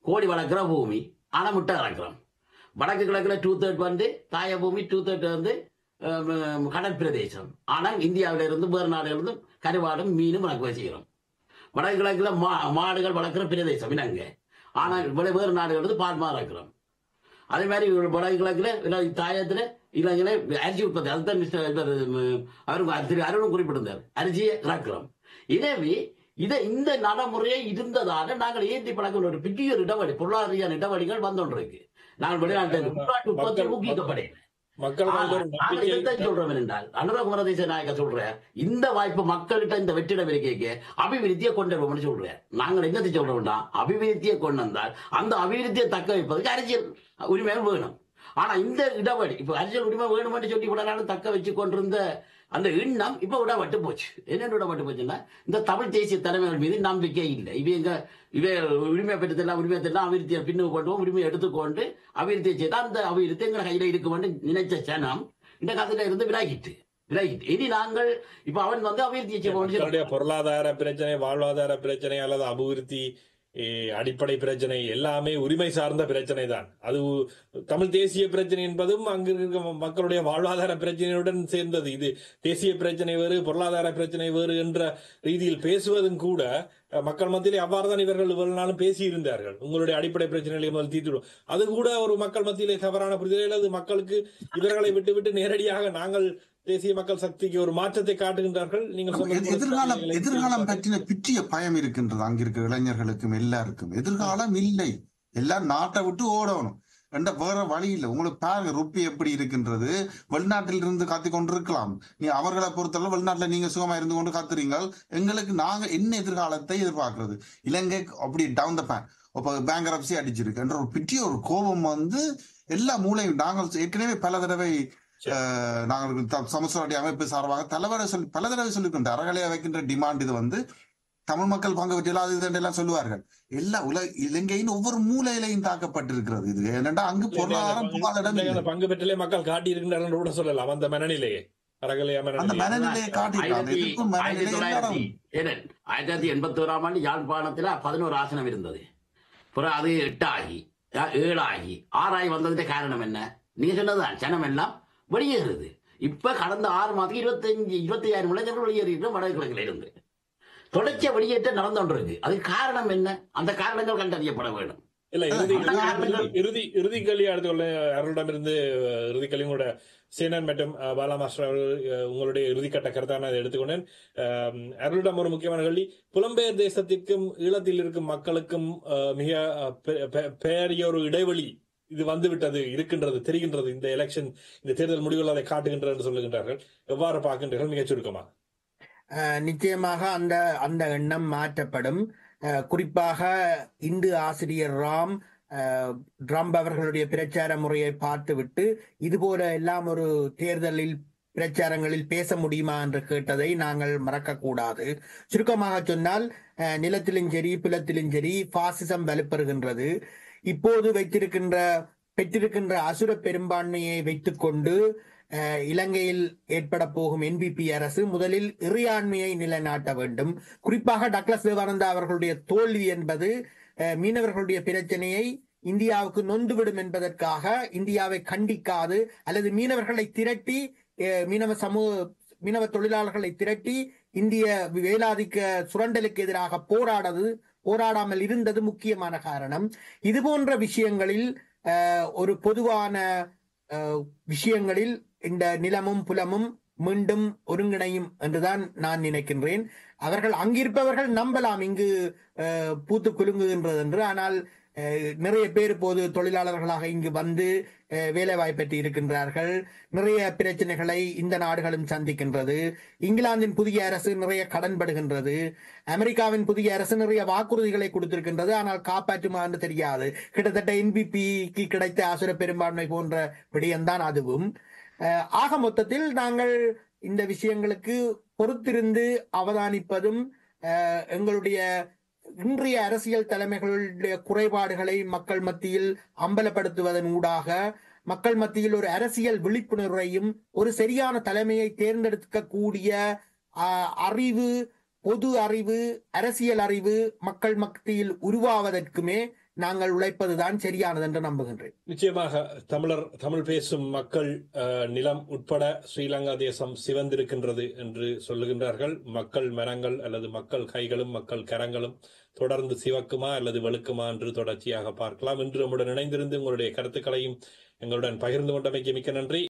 கோழி வளர்க்கிற பூமி, ஆனா முட்டை வளர்க்கிறோம். வடக்கு கிழக்குல 2/3 தாய பூமி, 2/3 கடல் பிரதேசம். ஆனால் இந்தியாவில இருந்து வேறு நாடுல இருந்து கருவாடும் மீனும் வளர்க்க செய்கிறோம். வடக்கு கிழக்குல மாடுகள் வளர்க்கிற பிரதேசம் இனங்க, ஆனால் வேறு நாடுகள் இருந்து பால் வளர்க்கிறோம். அதே மாதிரி வடக்கு கிழக்குல தாயத்துல இளைஞரை அரிசி உற்பத்தி, அதுதான் திரு அருணும் குறிப்பிட்டிருந்தார், அரிசியை இறக்குறோம். எனவே இந்த நடைமுறையை இருந்ததால நாங்கள் ஏற்றி பழக்கம் ஒரு பெரிய இடவழி, பொருளாதார இடவழிகள் வந்தோன்றிருக்கு. நாங்கள் வெளிநாட்டு உற்பத்தி ஊக்குவிக்கப்படையில சொல்றோம் என்றால் அனுரகுமார தேசநாயக்க சொல்ற இந்த வாய்ப்பு மக்கள்கிட்ட இந்த வெற்றிடம் இருக்க அபிவிருத்தியை கொண்டு வருவோம்னு சொல்றாரு. நாங்கள் என்னத்தை சொல்றோம்னா அபிவிருத்தியை கொண்டு வந்தால் அந்த அபிவிருத்தியை தக்க வைப்பதற்கு அரசியல் உரிமை வேணும். ஆனா இந்த இடவழி இப்ப அரசியல் உரிமை வேணும்னு சொல்லி இவ்வளவு நாளும் தக்க வச்சு கொண்டிருந்த அந்த எண்ணம் இப்ப விடப்பட்டு போச்சு. என்ன விடப்பட்டு போச்சுன்னா இந்த தமிழ் தேசிய தலைமைகள் மீது நம்பிக்கை இல்லை. இவ உரிமை பெற்றதெல்லாம் உரிமையெல்லாம் அபிவிருத்தியை பின்னுக்கு கொண்டு உரிமையை எடுத்துக்கொண்டு அபிவிருத்தியை செய்தா அந்த அபிவிருத்தி எங்களை கையில இருக்குமென்று நினைச்ச சனம் இந்த கதையில இருந்து விலகிட்டு இனி நாங்கள் இப்ப அவன் அபிவிருத்தியை செய்வோம். பொருளாதார பிரச்சனை, வாழ்வாதார பிரச்சனை அல்லது அபிவிருத்தி அடிப்படை பிரச்சனை எல்லாமே உரிமை சார்ந்த பிரச்சனை தான். அது தமிழ் தேசிய பிரச்சனை என்பதும் அங்கு இருக்க மக்களுடைய வாழ்வாதார பிரச்சனையுடன் சேர்ந்தது. இது தேசிய பிரச்சனை வேறு, பொருளாதார பிரச்சனை வேறு என்ற ரீதியில் பேசுவதும் கூட மக்கள் மத்தியிலே அவ்வாறுதான் இவர்கள் இவ்வளவு நாளும் பேசியிருந்தார்கள். உங்களுடைய அடிப்படை பிரச்சனைகளை முதல் தீர்த்துடும். அது கூட ஒரு மக்கள் மத்தியிலே தவறான புரிதல். அது மக்களுக்கு இவர்களை விட்டுவிட்டு நேரடியாக நாங்கள் தேசிய மக்கள் சக்திக்கு ஒரு மாற்றத்தை காட்டுகின்றார்கள். நீங்கள் எதிர்காலம் பற்றின பிற்றிய பயம் இருக்கின்றது அங்கிருக்க இளைஞர்களுக்கும் எல்லாருக்கும். எதிர்காலம் இல்லை, எல்லாம் நாட்டை விட்டு ஓடணும் என்ற வேற வழி இல்லை. உங்களுக்கு பாருங்க ருப்பி எப்படி இருக்கின்றது. வெளிநாட்டில் இருந்து காத்து கொண்டிருக்கலாம். நீ அவர்களை பொறுத்தளவு வெளிநாட்டுல நீங்க சுகமா இருந்து கொண்டு காத்துறீங்க. எங்களுக்கு நாங்க என்ன எதிர்காலத்தை எதிர்பார்க்கிறது? இலங்கை அப்படி டவுன் த பேன் பேங்கரப்சி அடிச்சிருக்கு என்ற ஒரு பிற்றிய ஒரு கோபம் எல்லா மூலையும். நாங்கள் ஏற்கனவே பல தடவை நாங்கள் சமஸ்வராடி அமைப்பு சார்பாக பல தடவை சொல்லிக்கொண்டு அறகலையா வைக்கின்ற டிமாண்ட் இது தமிழ் மக்கள் பங்கு பற்றியெல்லாம் அது இதெல்லாம் சொல்லுவார்கள். எல்லா இலங்கையின் ஒவ்வொரு மூலையிலையும் தாக்கப்பட்டிருக்கிறது. இது என்னன்னா அங்கு பொருளாதாரம் பங்கு பெற்றிலே மக்கள் காட்டி இருக்கின்றார்கள் கூட சொல்லலாம். அந்த மனநிலையை அந்த மனநிலையை காட்டியிருக்காங்க. 1981 ஆண்டு யாழ்ப்பாணத்துல 11 ஆசனம் இருந்தது. பிறகு அது 8 ஆகி 7 ஆகி 6 ஆகி வந்ததுக்கு காரணம் என்ன? நீங்க சொன்னதுதான், ஜனம் எல்லாம் வெளியேறுது. இப்ப கடந்த 6 மாதத்துக்கு 25,000 இளைஞர்கள் வெளியேறியிருக்கிறோம் வடக்கு கிழக்கில் இருந்து. தொடர்ச்சிய வெளியேற்ற நடந்தோன்றிருக்கு. அதுக்கு காரணம் என்ன? அந்த காரணங்கள் கண்டறியப்பட வேண்டும். இல்ல இறுதி கேள்வி எடுத்துக்கொள்ள அருளிடமிருந்து இறுதி கேள்வி கூட சேனன் மற்றும் பாலா மாஸ்டர் அவர்கள் உங்களுடைய இறுதிக்கட்ட கருத்தான அதை எடுத்துக்கொண்டேன். அருளிடம் ஒரு முக்கியமான கேள்வி, புலம்பெயர் தேசத்திற்கும் ஈழத்தில் இருக்கும் மக்களுக்கும் மிக பெரிய ஒரு இடைவெளி இது வந்துவிட்டது இருக்கின்றது தெரிகின்றது. இந்த எலெக்ஷன், இந்த தேர்தல் முடிவுகள் அதை காட்டுகின்றது என்று சொல்லுகின்றார்கள். எவ்வாறு பார்க்கின்றீர்கள்? மிகச் சுருக்கமாக. நிச்சயமாக அந்த எண்ணம் மாற்றப்படும். குறிப்பாக இந்து ஆசிரியர் ட்ரம்ப் அவர்களுடைய பிரச்சார முறையை பார்த்துவிட்டு இதுபோல எல்லாம் ஒரு தேர்தலில் பிரச்சாரங்களில் பேச முடியுமா என்று கேட்டதை நாங்கள் மறக்கக்கூடாது. சுருக்கமாக சொன்னால் நிலத்திலும் சரி புலத்திலும் சரி பாசிசம் வலுப்பெறுகின்றது. இப்போது பெற்றிருக்கின்ற அசுர பெரும்பான்மையை வைத்துக்கொண்டு இலங்கையில் ஏற்பட போகும் என்பிபி அரசு முதலில் இறையாண்மையை நிலைநாட்ட வேண்டும். குறிப்பாக டக்ளஸ் தேவானந்தா அவர்களுடைய தோல்வி என்பது மீனவர்களுடைய பிரச்சனையை இந்தியாவுக்கு நொந்துவிடும் என்பதற்காக இந்தியாவை கண்டிக்காது அல்லது மீனவர்களை திரட்டி மீனவ தொழிலாளர்களை திரட்டி இந்திய வேளாதிக்க சுரண்டலுக்கு எதிராக போராடாமல் இருந்தது முக்கியமான காரணம். இது போன்ற விஷயங்களில் ஒரு பொதுவான விஷயங்களில் இந்த நிலமும் புலமும் மீண்டும் ஒருங்கிணையும் என்றுதான் நான் நினைக்கின்றேன். அவர்கள் அங்கிருப்பவர்கள் நம்பலாம் இங்கு பூத்து குலுங்குகின்றது என்று. ஆனால் நிறைய பேர் இப்போது தொழிலாளர்களாக இங்கு வந்து வேலை வாய்ப்பற்றி இருக்கின்றார்கள். நிறைய பிரச்சனைகளை இந்த நாடுகளும் சந்திக்கின்றது. இங்கிலாந்தின் புதிய அரசு நிறைய கடன்படுகின்றது. அமெரிக்காவின் புதிய அரசு நிறைய வாக்குறுதிகளை கொடுத்திருக்கின்றது. ஆனால் காப்பாற்றுமா என்று தெரியாது. கிட்டத்தட்ட NPPக்கு கிடைத்த ஆசுர பெரும்பான்மை போன்ற விடயம்தான் அதுவும். ஆக மொத்தத்தில் நாங்கள் இந்த விஷயங்களுக்கு பொறுத்திருந்து அவதானிப்பதும் எங்களுடைய இன்றைய அரசியல் தலைமைகளுடைய குறைபாடுகளை மக்கள் மத்தியில் அம்பலப்படுத்துவதன் ஊடாக மக்கள் மத்தியில் ஒரு அரசியல் விழிப்புணர்வையும் ஒரு சரியான தலைமையை தேர்ந்தெடுக்கக்கூடிய அறிவு, பொது அறிவு, அரசியல் அறிவு மக்கள் மத்தியில் உருவாவதற்குமே நாங்கள் உழைப்பதுதான் சரியானது என்று நம்புகின்றேன். நிச்சயமாக தமிழ் பேசும் மக்கள் நிலம் உட்பட ஸ்ரீலங்கா தேசம் சிவந்திருக்கின்றது என்று சொல்லுகின்றார்கள். மக்கள் மனங்கள் அல்லது மக்கள் கைகளும் மக்கள் கரங்களும் தொடர்ந்து சிவக்குமா அல்லது வெளுக்குமா என்று தொடர்ச்சியாக பார்க்கலாம். இன்று நம்முடன் இணைந்திருந்து உங்களுடைய கருத்துக்களையும் எங்களுடன் பகிர்ந்து கொண்டமைக்கு மிக்க நன்றி.